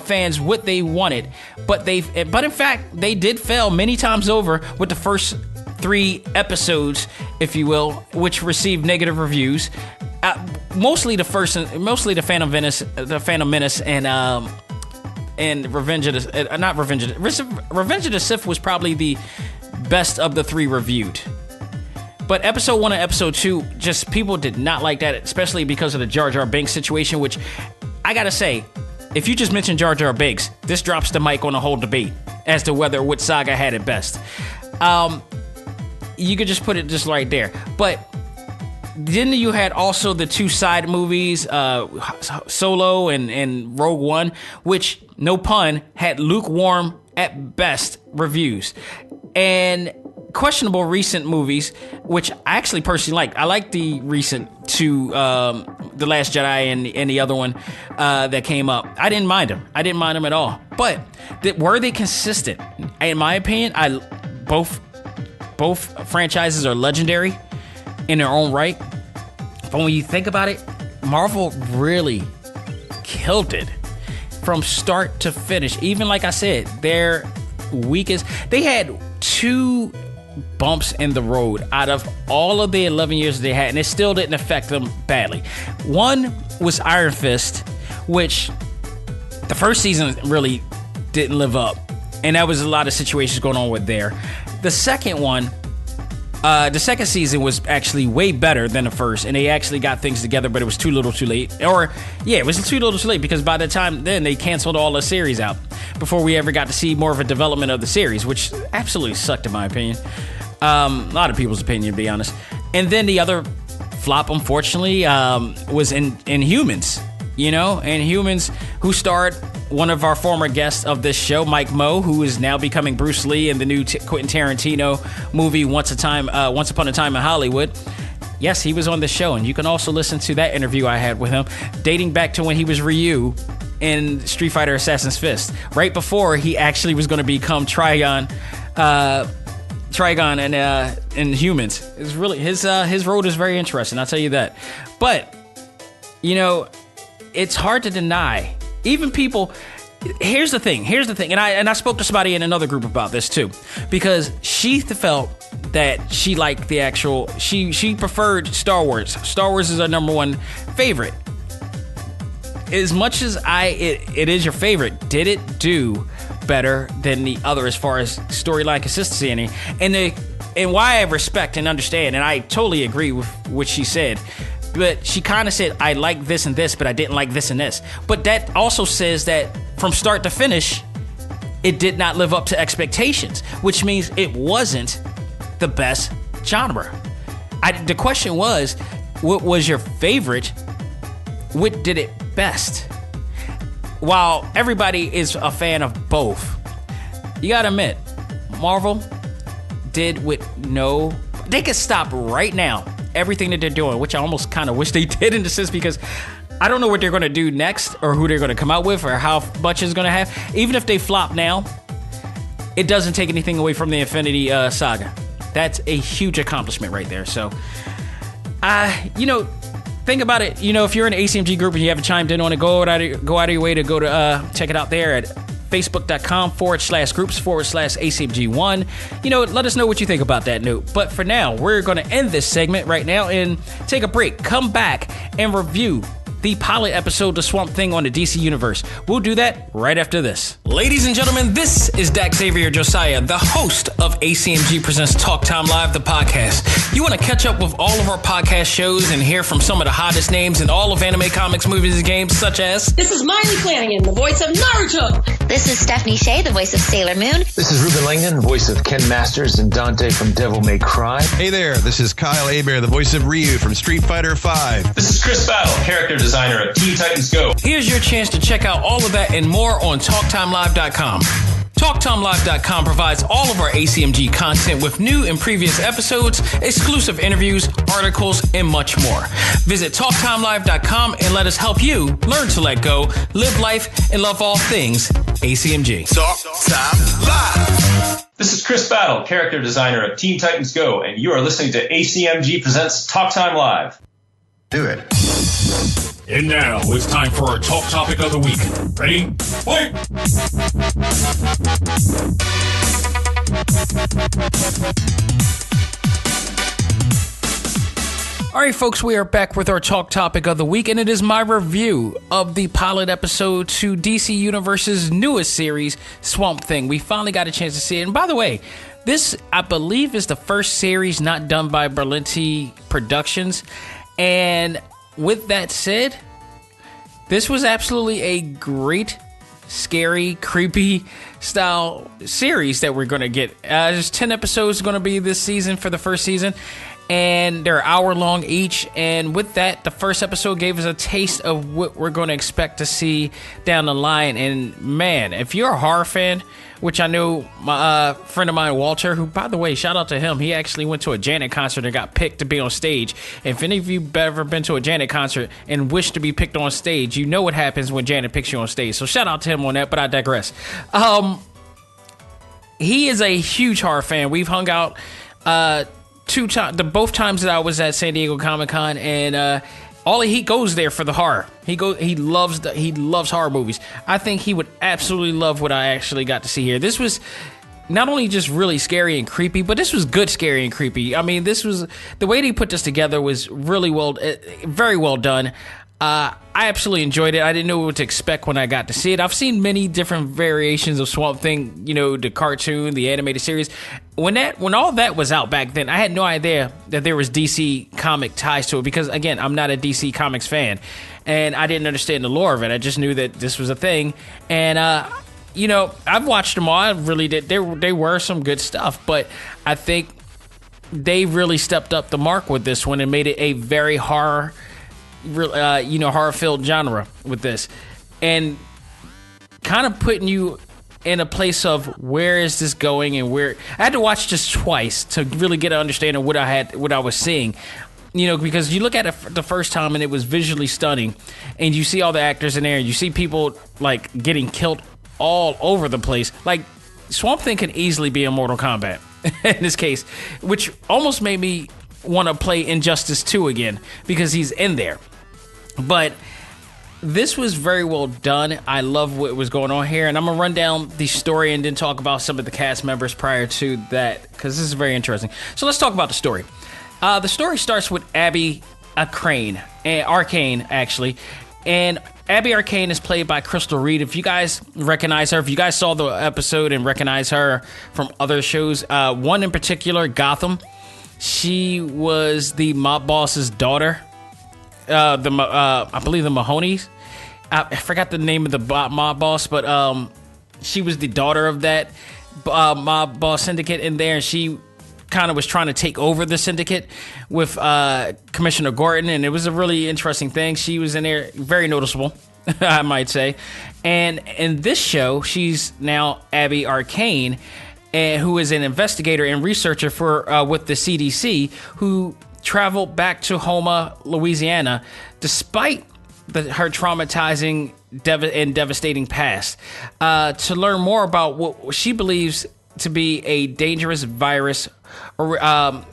fans what they wanted. But in fact, they did fail many times over with the first 3 episodes, if you will, which received negative reviews. Mostly the Phantom Menace, and and Revenge of the Sith was probably the best of the 3 reviewed. But episode 1 and episode 2, just people did not like that, especially because of the Jar Jar Binks situation, which I gotta say, if you just mention Jar Jar Binks, this drops the mic on the whole debate as to which saga had it best. You could just put it just right there. But then you had also the 2 side movies, Solo and Rogue One, which, no pun, had lukewarm at best reviews. And questionable recent movies, which I actually personally like. I like the recent 2, The Last Jedi and the other one that came up. I didn't mind them. I didn't mind them at all. But were they consistent? In my opinion, both franchises are legendary in their own right. But when you think about it, Marvel really killed it from start to finish. Even like I said, their weakest, they had 2 bumps in the road out of all of the 11 years they had, and it still didn't affect them badly. One was Iron Fist, which the first season really didn't live up, and that was a lot of situations going on with there. The second one, the second season was actually way better than the first, and they actually got things together, but it was too little too late. It was too little too late, because by the time then they canceled all the series out before we ever got to see more of a development of the series, which absolutely sucked in my opinion. A lot of people's opinion, to be honest. And then the other flop, unfortunately, was in Inhumans. Inhumans, who starred one of our former guests of this show, Mike Moe, who is now becoming Bruce Lee in the new Quentin Tarantino movie, Once Upon a Time in Hollywood. Yes, he was on the show, and you can also listen to that interview I had with him, dating back to when he was Ryu in Street Fighter Assassin's Fist, right before he actually was going to become Trigon in Humans. It's really his road is very interesting, I'll tell you that. But it's hard to deny. Even people. Here's the thing, and I spoke to somebody in another group about this too, because she felt that she liked the actual. She preferred Star Wars. Star Wars is her number 1 favorite. As much as it is your favorite, did it do better than the other as far as storyline consistency? And why I respect and understand, and I totally agree with what she said. But she kind of said, I like this and this, but I didn't like this and this. But that also says that from start to finish, it did not live up to expectations, which means it wasn't the best genre. The question was, what was your favorite? What did it best? While everybody is a fan of both, you gotta admit, Marvel did they could stop right now everything that they're doing, which I almost kind of wish they did in a sense, because I don't know what they're going to do next or who they're going to come out with or how much it's going to have. Even if they flop now, it doesn't take anything away from the Infinity Saga. That's a huge accomplishment right there. So, think about it. If you're in the A.C.M.G group and you haven't chimed in on it, go out of your way to go to check it out there at facebook.com/groups/ACMG1. Let us know what you think about that note. But for now, we're going to end this segment right now and take a break. Come back and review the pilot episode to Swamp Thing on the DC Universe. We'll do that right after this. Ladies and gentlemen, this is Dak Xavier Josiah, the host of A.C.M.G Presents Talk Time Live, the podcast. You want to catch up with all of our podcast shows and hear from some of the hottest names in all of anime, comics, movies, and games, such as... This is Miley Flanagan, the voice of Naruto. This is Stephanie Shea, the voice of Sailor Moon. This is Ruben Langdon, voice of Ken Masters and Dante from Devil May Cry. Hey there, this is Kyle Hebert, the voice of Ryu from Street Fighter 5. This is Chris Battle, character designer of Teen Titans Go. Here's your chance to check out all of that and more on TalkTimeLive.com. TalkTimeLive.com provides all of our ACMG content with new and previous episodes, exclusive interviews, articles, and much more. Visit TalkTimeLive.com and let us help you learn to let go, live life, and love all things ACMG. Talk Time Live. This is Chris Battle, character designer of Teen Titans Go, and you are listening to ACMG Presents Talk Time Live. Do it. And now it's time for our talk topic of the week. Ready? Fight! All right, folks, we are back with our talk topic of the week, and it is my review of the pilot episode to DC Universe's newest series, Swamp Thing. We finally got a chance to see it. And by the way, this, I believe, is the first series not done by Berlanti Productions. And with that said, this was absolutely a great, scary, creepy style series that we're going to get. There's 10 episodes going to be this season for the first season. And they're hour long each. And with that, the first episode gave us a taste of what we're going to expect to see down the line. And man, if you're a horror fan, which I know my friend of mine, Walter, who, by the way, shout out to him. He actually went to a Janet concert and got picked to be on stage. If any of you have ever been to a Janet concert and wish to be picked on stage, you know what happens when Janet picks you on stage. So shout out to him on that, but I digress. He is a huge horror fan. We've hung out both times that I was at San Diego Comic-Con, and he goes there for the horror. He loves horror movies. I think he would absolutely love what I actually got to see here. This was not only just really scary and creepy, but this was good scary and creepy. I mean, this was the way they put this together was really very well done. I absolutely enjoyed it. I didn't know what to expect when I got to see it. I've seen many different variations of Swamp Thing, the cartoon, the animated series. When all that was out back then, I had no idea that there was DC comic ties to it because, again, I'm not a DC Comics fan, and I didn't understand the lore of it. I just knew that this was a thing, and I've watched them all. I really did. They were some good stuff, but I think they really stepped up the mark with this one and made it a very horror-filled genre with this, and kind of putting you in a place of where is this going, and where I had to watch this twice to really get an understanding of what I was seeing. Because you look at it the first time and it was visually stunning, and you see all the actors in there, and you see people like getting killed all over the place. Like Swamp Thing can easily be in Mortal Kombat in this case, which almost made me want to play Injustice 2 again because he's in there. But this was very well done. I love what was going on here, and I'm gonna run down the story and then talk about some of the cast members prior to that because this is very interesting. So let's talk about the story. The story starts with Abby Arcane, actually, and Abby Arcane is played by Crystal Reed. If you guys recognize her, if you guys saw the episode and recognize her from other shows, one in particular, Gotham, she was the mob boss's daughter. I believe the Mahonies. I forgot the name of the mob boss, but she was the daughter of that mob boss syndicate in there, and she kind of was trying to take over the syndicate with Commissioner Gordon, and it was a really interesting thing. She was in there, very noticeable, I might say. And in this show, she's now Abby Arcane, who is an investigator and researcher with the CDC, who traveled back to Houma, Louisiana, despite her traumatizing and devastating past, to learn more about what she believes to be a dangerous virus,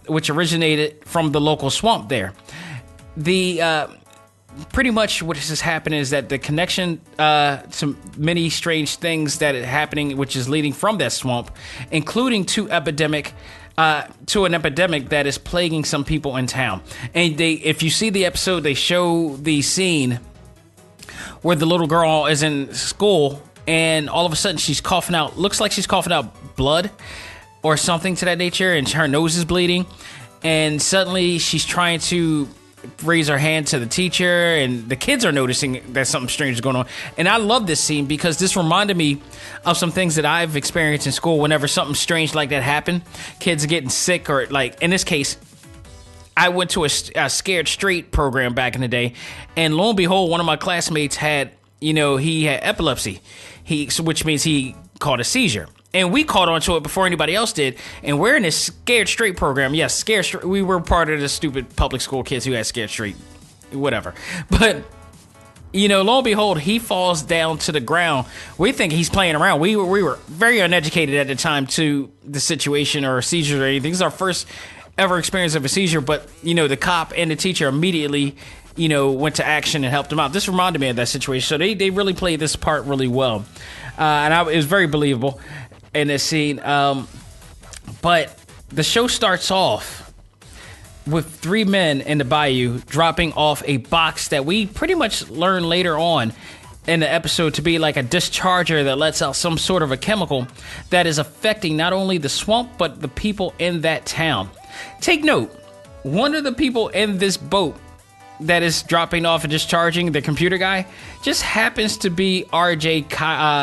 which originated from the local swamp there. Pretty much what has happened is that the connection to many strange things that are happening, which is leading from that swamp, including to an epidemic that is plaguing some people in town. And if you see the episode, they show the scene where the little girl is in school, and all of a sudden she's coughing out, looks like she's coughing out blood or something to that nature, and her nose is bleeding, and suddenly she's trying to raise her hand to the teacher, and the kids are noticing that something strange is going on. And I love this scene because this reminded me of some things that I've experienced in school whenever something strange like that happened. Kids are getting sick, or like in this case, I went to a Scared Straight program back in the day, and lo and behold, one of my classmates had, he had epilepsy, which means he caught a seizure. And we caught on to it before anybody else did. And we're in this Scared Straight program. Yes, Scared Straight. We were part of the stupid public school kids who had Scared Straight. Whatever. But, lo and behold, he falls down to the ground. We think he's playing around. We were very uneducated at the time to the situation or seizures or anything. This is our first ever experience of a seizure. But, the cop and the teacher immediately, went to action and helped him out. This reminded me of that situation. So they really played this part really well. It was very believable in this scene, but the show starts off with 3 men in the bayou dropping off a box that we pretty much learn later on in the episode to be like a discharger that lets out some sort of a chemical that is affecting not only the swamp, but the people in that town. Take note, one of the people in this boat that is dropping off and discharging, the computer guy, just happens to be R.J.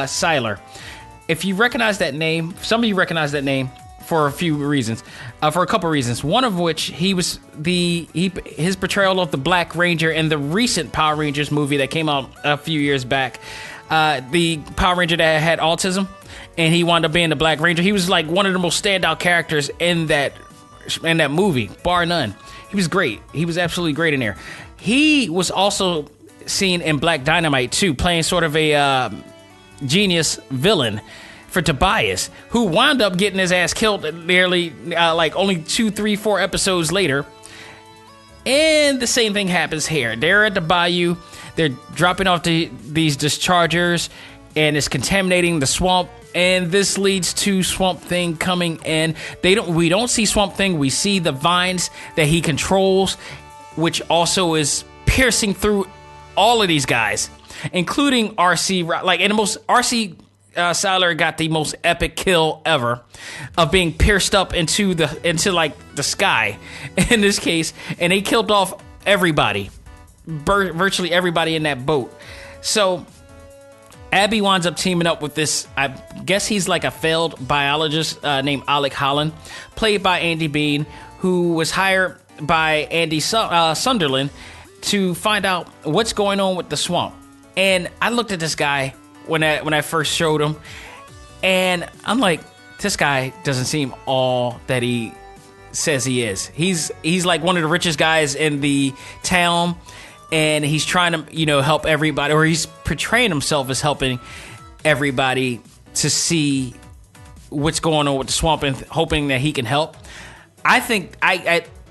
Cyler. If you recognize that name, some of you recognize that name for a few reasons, for a couple reasons. One of which, he was his portrayal of the Black Ranger in the recent Power Rangers movie that came out a few years back. The Power Ranger that had autism, and he wound up being the Black Ranger. He was like one of the most standout characters in that movie, bar none. He was great. He was absolutely great in there. He was also seen in Black Dynamite too, playing sort of a genius villain for Tobias, who wound up getting his ass killed nearly like only 2, 3, 4 episodes later. And the same thing happens here. They're at the bayou. They're dropping off these dischargers, and it's contaminating the swamp. And this leads to Swamp Thing coming in. We don't see Swamp Thing. We see the vines that he controls, which also is piercing through all of these guys, including RC. RC Cyler got the most epic kill ever of being pierced up into the sky in this case, and they killed off everybody, virtually everybody in that boat. So Abby winds up teaming up with this, I guess he's like a failed biologist named Alec Holland, played by Andy Bean, who was hired by Andy Sunderland to find out what's going on with the swamp. And I looked at this guy when I first showed him, and I'm like, this guy doesn't seem all that he says he is. He's like one of the richest guys in the town, and he's trying to, help everybody, or he's portraying himself as helping everybody to see what's going on with the swamp and hoping that he can help. I think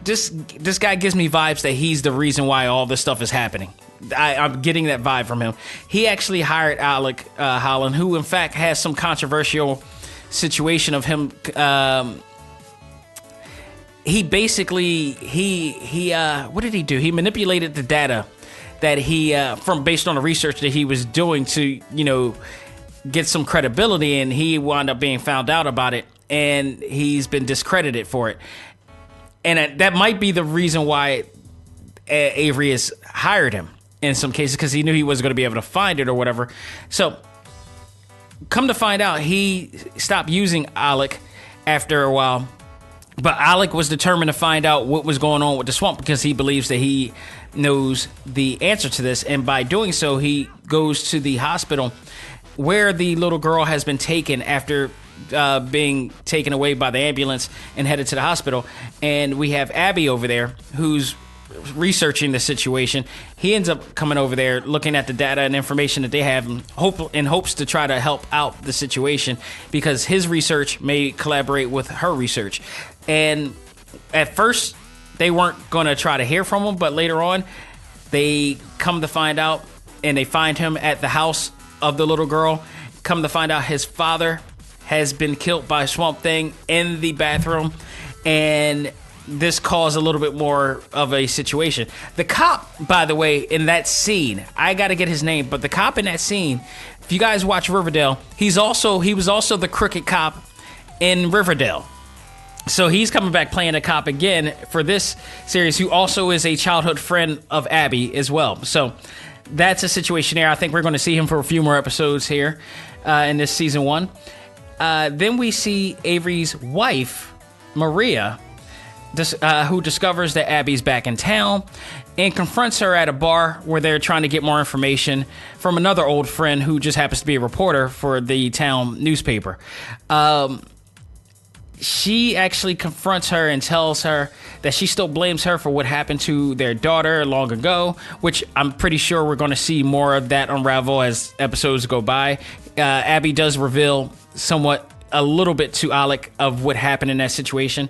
this guy gives me vibes that he's the reason why all this stuff is happening. I'm getting that vibe from him. He actually hired Alec Holland, who in fact has some controversial situation of him. He basically what did he do? He manipulated the data that he based on the research that he was doing to get some credibility, and he wound up being found out about it, and he's been discredited for it. And that might be the reason why Avery has hired him in some cases, because he knew he wasn't going to be able to find it or whatever. So come to find out, he stopped using Alec after a while. But Alec was determined to find out what was going on with the swamp, because he believes that he knows the answer to this. And by doing so, he goes to the hospital where the little girl has been taken after being taken away by the ambulance and headed to the hospital. And we have Abby over there who's researching the situation. He ends up coming over there, looking at the data and information that they have in hopes to try to help out the situation, because his research may collaborate with her research. And at first they weren't going to try to hear from him, but later on they come to find out, and they find him at the house of the little girl. Come to find out his father has been killed by Swamp Thing in the bathroom, and this caused a little bit more of a situation. The cop, by the way, in that scene, I got to get his name, but the cop in that scene, if you guys watch Riverdale, he was also the crooked cop in Riverdale. So he's coming back playing a cop again for this series, who also is a childhood friend of Abby as well. So that's a situation there. I think we're going to see him for a few more episodes here in this season 1. Then we see Avery's wife, Maria, who discovers that Abby's back in town and confronts her at a bar where they're trying to get more information from another old friend who just happens to be a reporter for the town newspaper. She actually confronts her and tells her that she still blames her for what happened to their daughter long ago, which I'm pretty sure we're going to see more of that unravel as episodes go by. Abby does reveal a little bit to Alec of what happened in that situation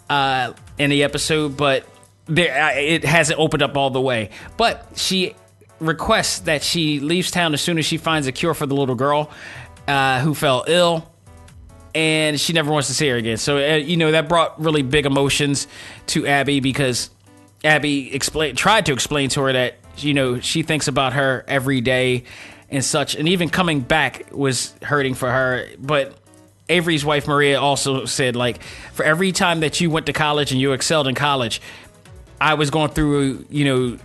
in the episode, but it hasn't opened up all the way. But she requests that she leaves town as soon as she finds a cure for the little girl who fell ill. and she never wants to see her again. So, that brought really big emotions to Abby, because Abby tried to explain to her that, she thinks about her every day and such. And even coming back was hurting for her. But Avery's wife, Maria, also said, like, for every time that you went to college and you excelled in college, I was going through,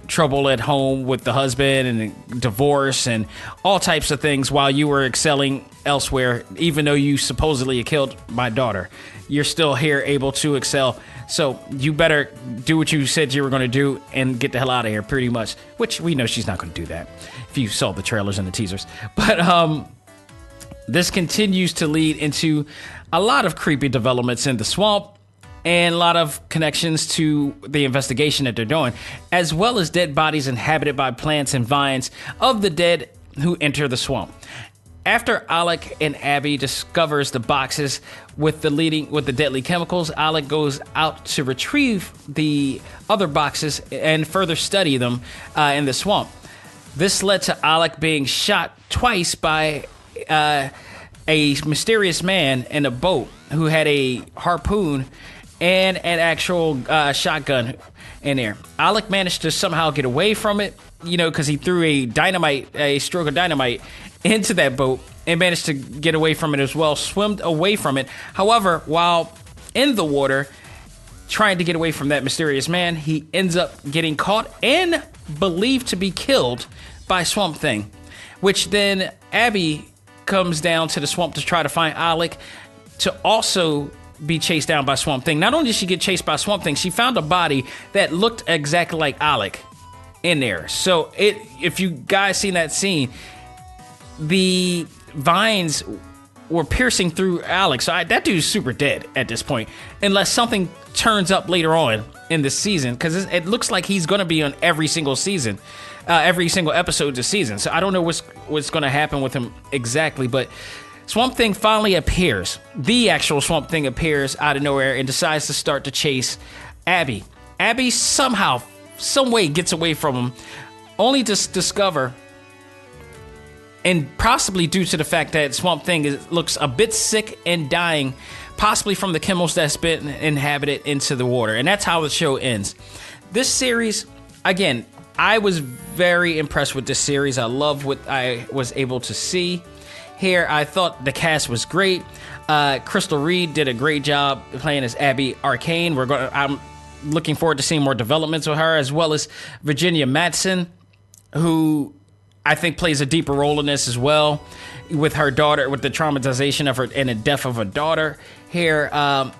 trouble at home with the husband and divorce and all types of things while you were excelling elsewhere. Even though you supposedly killed my daughter, you're still here able to excel. So you better do what you said you were going to do and get the hell out of here, pretty much. Which we know she's not going to do that if you saw the trailers and the teasers. But this continues to lead into a lot of creepy developments in the swamp, and a lot of connections to the investigation that they're doing, as well as dead bodies inhabited by plants and vines of the dead who enter the swamp. After Alec and Abby discovers the boxes with the deadly chemicals, Alec goes out to retrieve the other boxes and further study them in the swamp. This led to Alec being shot twice by a mysterious man in a boat who had a harpoon and an actual shotgun in there. Alec managed to somehow get away from it, because he threw a stroke of dynamite into that boat and managed to get away from it as well, swimmed away from it. However, while in the water, trying to get away from that mysterious man, he ends up getting caught and believed to be killed by Swamp Thing, which then Abby comes down to the swamp to try to find Alec, to also be chased down by Swamp Thing. Not only did she get chased by Swamp Thing, she found a body that looked exactly like Alec in there. So if you guys seen that scene, the vines were piercing through Alec. So that dude's super dead at this point, unless something turns up later on in the season, because it looks like he's going to be on every single season, every single episode this season. So I don't know what's going to happen with him exactly, but Swamp Thing finally appears. The actual Swamp Thing appears out of nowhere and decides to start to chase Abby. Abby somehow, some way gets away from him, only to discover, and possibly due to the fact that Swamp Thing looks a bit sick and dying, possibly from the chemicals that's been inhabited into the water. And that's how the show ends. This series, again, I was very impressed with this series. I love what I was able to see here. I thought the cast was great. Crystal Reed did a great job playing as Abby Arcane. I'm looking forward to seeing more developments with her, as well as Virginia Madsen, who I think plays a deeper role in this as well, with her daughter, with the traumatization of her and the death of her daughter here.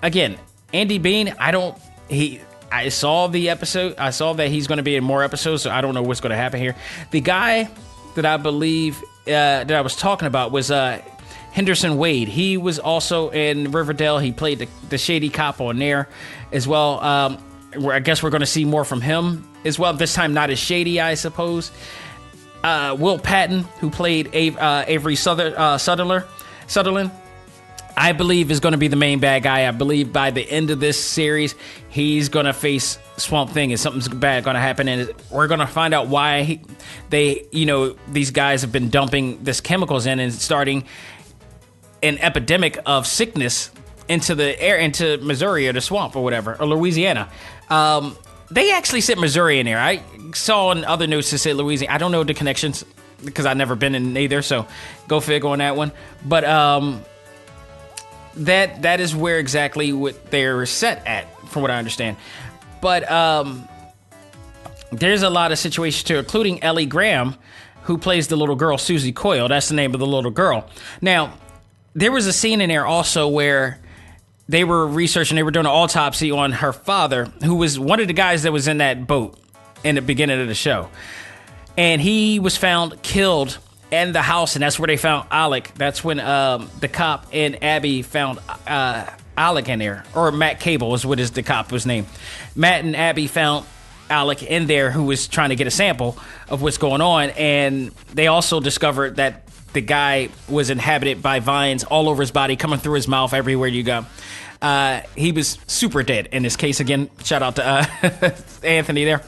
Again, Andy Bean, I saw the episode. I saw that he's going to be in more episodes, so I don't know what's going to happen here. The guy that I believe that I was talking about was Henderson Wade. He was also in Riverdale. He played the shady cop on there as well. I guess we're going to see more from him as well. This time not as shady, I suppose. Will Patton, who played Avery Sutherland, I believe is going to be the main bad guy. I believe by the end of this series, he's going to face Swamp Thing and something's bad going to happen. And we're going to find out why these guys have been dumping this chemicals in and starting an epidemic of sickness into the air, into Missouri or the swamp or whatever, or Louisiana. They actually said Missouri in there. I saw in other notes that said Louisiana. I don't know the connections because I've never been in either, so go figure on that one. But that is where exactly what they're set at, from what I understand. But there's a lot of situations too, including Ellie Graham, who plays the little girl, Susie Coyle. That's the name of the little girl. Now, there was a scene in there also where they were researching, they were doing an autopsy on her father, who was one of the guys that was in that boat in the beginning of the show. And he was found killed in the house, and that's where they found Alec. That's when the cop and Abby found Alec in there, or Matt Cable was what the cop was named. Matt and Abby found Alec in there, who was trying to get a sample of what's going on, and they also discovered that the guy was inhabited by vines all over his body, coming through his mouth everywhere you go. He was super dead in this case. Again, shout out to Anthony there.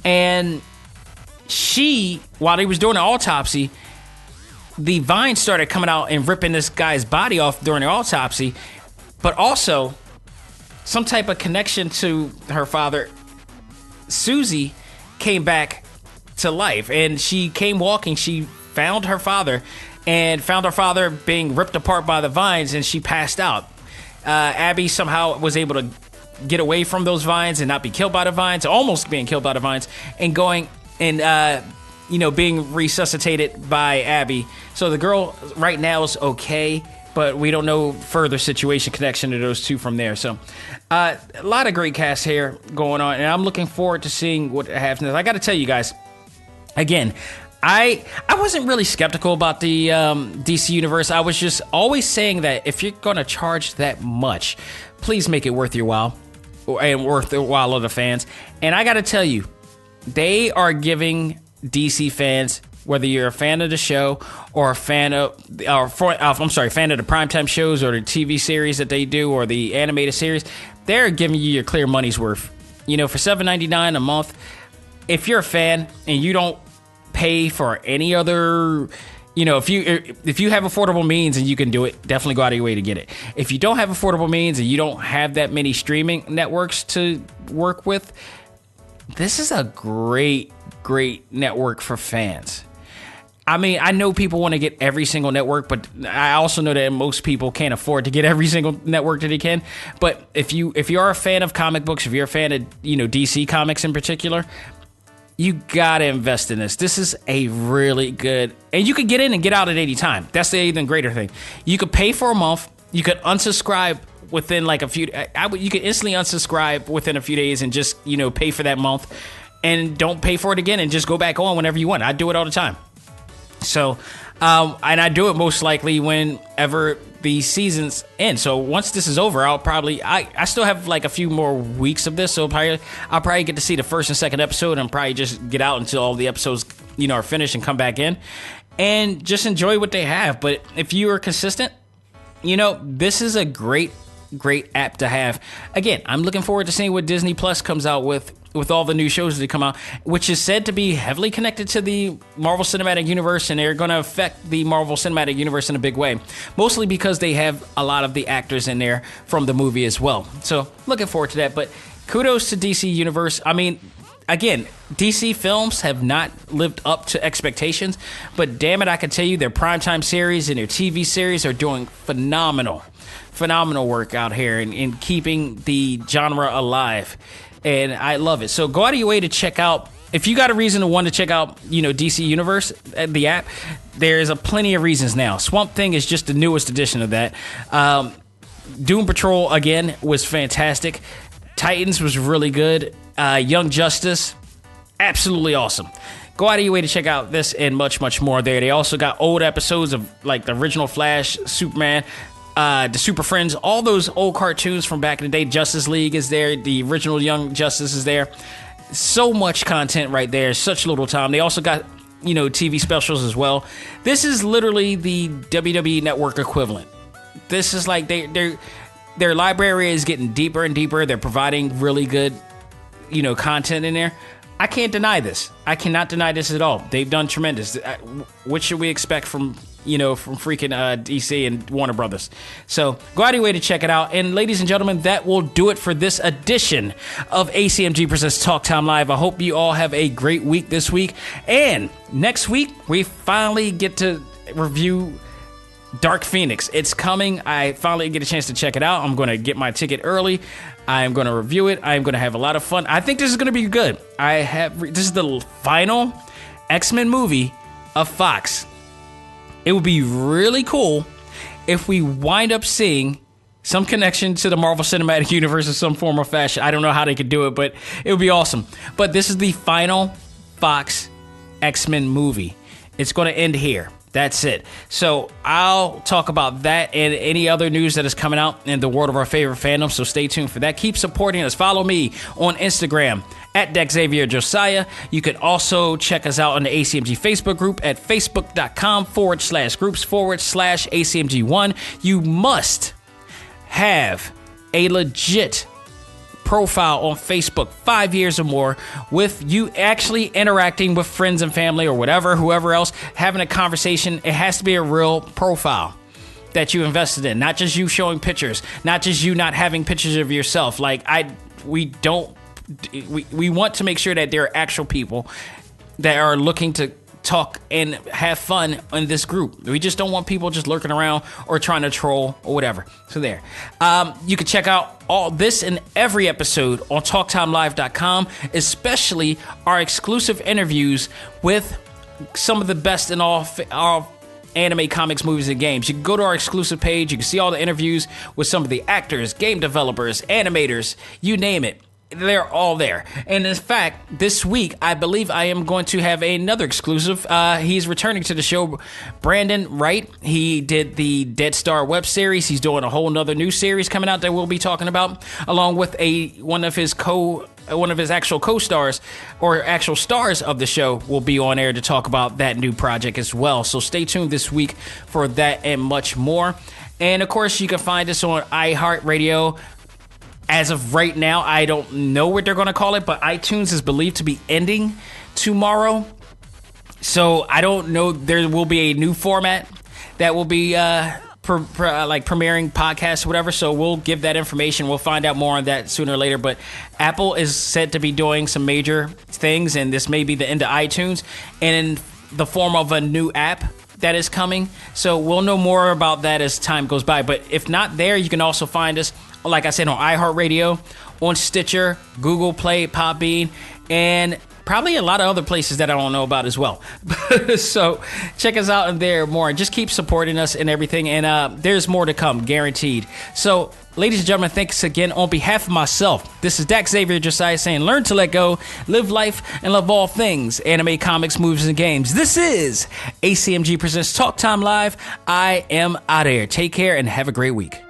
And she, while he was doing an autopsy, the vines started coming out and ripping this guy's body off during the autopsy, but also some type of connection to her father. Susie came back to life, and she came walking. She found her father being ripped apart by the vines, and she passed out. Abby somehow was able to get away from those vines and not be killed by the vines, almost being killed by the vines, and going and being resuscitated by Abby. So the girl right now is okay, but we don't know further situation connection to those two from there. So a lot of great cast here going on, and I'm looking forward to seeing what happens. I got to tell you guys, again, I wasn't really skeptical about the DC Universe. I was just always saying that if you're going to charge that much, please make it worth your while and worth the while of the fans. And I got to tell you, they are giving DC fans, whether you're a fan of the show or a fan of, fan of the primetime shows or the TV series that they do or the animated series, they're giving you your clear money's worth. For $7.99 a month, if you're a fan and you don't pay for any other, if you have affordable means and you can do it, definitely go out of your way to get it. If you don't have affordable means and you don't have that many streaming networks to work with, this is a great network for fans. I mean, I know people want to get every single network, but I also know that most people can't afford to get every single network that they can. But if you are a fan of comic books, if you're a fan of DC Comics in particular, you gotta invest in this. This is a really good, and you can get in and get out at any time. That's the even greater thing. You could pay for a month. You could unsubscribe within like a few. You could instantly unsubscribe within a few days and just pay for that month, and don't pay for it again, and just go back on whenever you want. I do it all the time. So, and I do it most likely whenever the seasons end. So once this is over, I'll probably, I still have like a few more weeks of this. So I'll probably get to see the first and second episode and probably just get out until all the episodes, are finished and come back in and just enjoy what they have. But if you are consistent, this is a great app to have. Again, I'm looking forward to seeing what Disney Plus comes out with all the new shows that come out, which is said to be heavily connected to the Marvel Cinematic Universe, and they're going to affect the Marvel Cinematic Universe in a big way, mostly because they have a lot of the actors in there from the movie as well. So looking forward to that, but kudos to DC Universe. I mean, again, DC films have not lived up to expectations, but damn it, I can tell you their primetime series and their TV series are doing phenomenal work out here in keeping the genre alive. And I love it. So go out of your way to check out, if you got a reason to want to check out, DC Universe, the app, there's a plenty of reasons now. Swamp Thing is just the newest edition of that. Doom Patrol, again, was fantastic. Titans was really good. Young Justice, absolutely awesome. Go out of your way to check out this and much, much more there. They also got old episodes of like the original Flash, Superman, the Super Friends, all those old cartoons from back in the day. Justice League is there. The original Young Justice is there. So much content right there. Such little time. They also got, TV specials as well. This is literally the WWE Network equivalent. This is like their library is getting deeper and deeper. They're providing really good, content in there. I can't deny this. I cannot deny this at all. They've done tremendous. What should we expect from freaking DC and Warner Brothers? So go out of your way to check it out. And ladies and gentlemen, that will do it for this edition of A.C.M.G. Presents Talk Time Live. I hope you all have a great week this week. And next week, we finally get to review Dark Phoenix. It's coming. I finally get a chance to check it out. I'm going to get my ticket early. I am going to review it. I am going to have a lot of fun. I think this is going to be good. This is the final X-Men movie of Fox. It would be really cool if we wind up seeing some connection to the Marvel Cinematic Universe in some form or fashion. I don't know how they could do it, but it would be awesome. But this is the final Fox X-Men movie. It's going to end here. That's it. So I'll talk about that and any other news that is coming out in the world of our favorite fandom. So stay tuned for that. Keep supporting us. Follow me on Instagram at DexXavierJosiah. You can also check us out on the ACMG Facebook group at facebook.com/groups/ACMG1. You must have a legit profile on Facebook 5 years or more, with you actually interacting with friends and family or whoever else, having a conversation. It has to be a real profile that you invested in, not just you showing pictures, not just you not having pictures of yourself. We want to make sure that there are actual people that are looking to talk and have fun in this group. We just don't want people just lurking around or trying to troll or whatever. So there. You can check out all this and every episode on TalkTimeLive.com, especially our exclusive interviews with some of the best in all anime, comics, movies, and games. You can go to our exclusive page. You can see all the interviews with some of the actors, game developers, animators, you name it. They're all there. And in fact, this week, I believe I am going to have another exclusive. He's returning to the show, Brandon Wright. He did the Dead Star web series. He's doing a whole nother new series coming out that we'll be talking about, along with one of his actual co-stars or actual stars of the show will be on air to talk about that new project as well. So stay tuned this week for that and much more. And of course, you can find us on iHeartRadio. As of right now, I don't know what they're going to call it, but iTunes is believed to be ending tomorrow. So I don't know. There will be a new format that will be premiering podcasts or whatever. So we'll give that information. We'll find out more on that sooner or later. But Apple is said to be doing some major things, and this may be the end of iTunes, and in the form of a new app that is coming. So we'll know more about that as time goes by. But if not there, you can also find us, like I said, on iHeartRadio, on Stitcher, Google Play, Podbean, and probably a lot of other places that I don't know about as well. So check us out in there more. And just keep supporting us and everything. And there's more to come, guaranteed. So, ladies and gentlemen, thanks again on behalf of myself. This is Dak Xavier Josiah saying, learn to let go, live life, and love all things anime, comics, movies, and games. This is A.C.M.G. presents Talk Time Live. I am out of here. Take care and have a great week.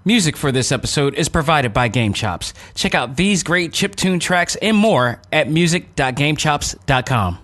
Music for this episode is provided by Game Chops. Check out these great chiptune tracks and more at music.gamechops.com.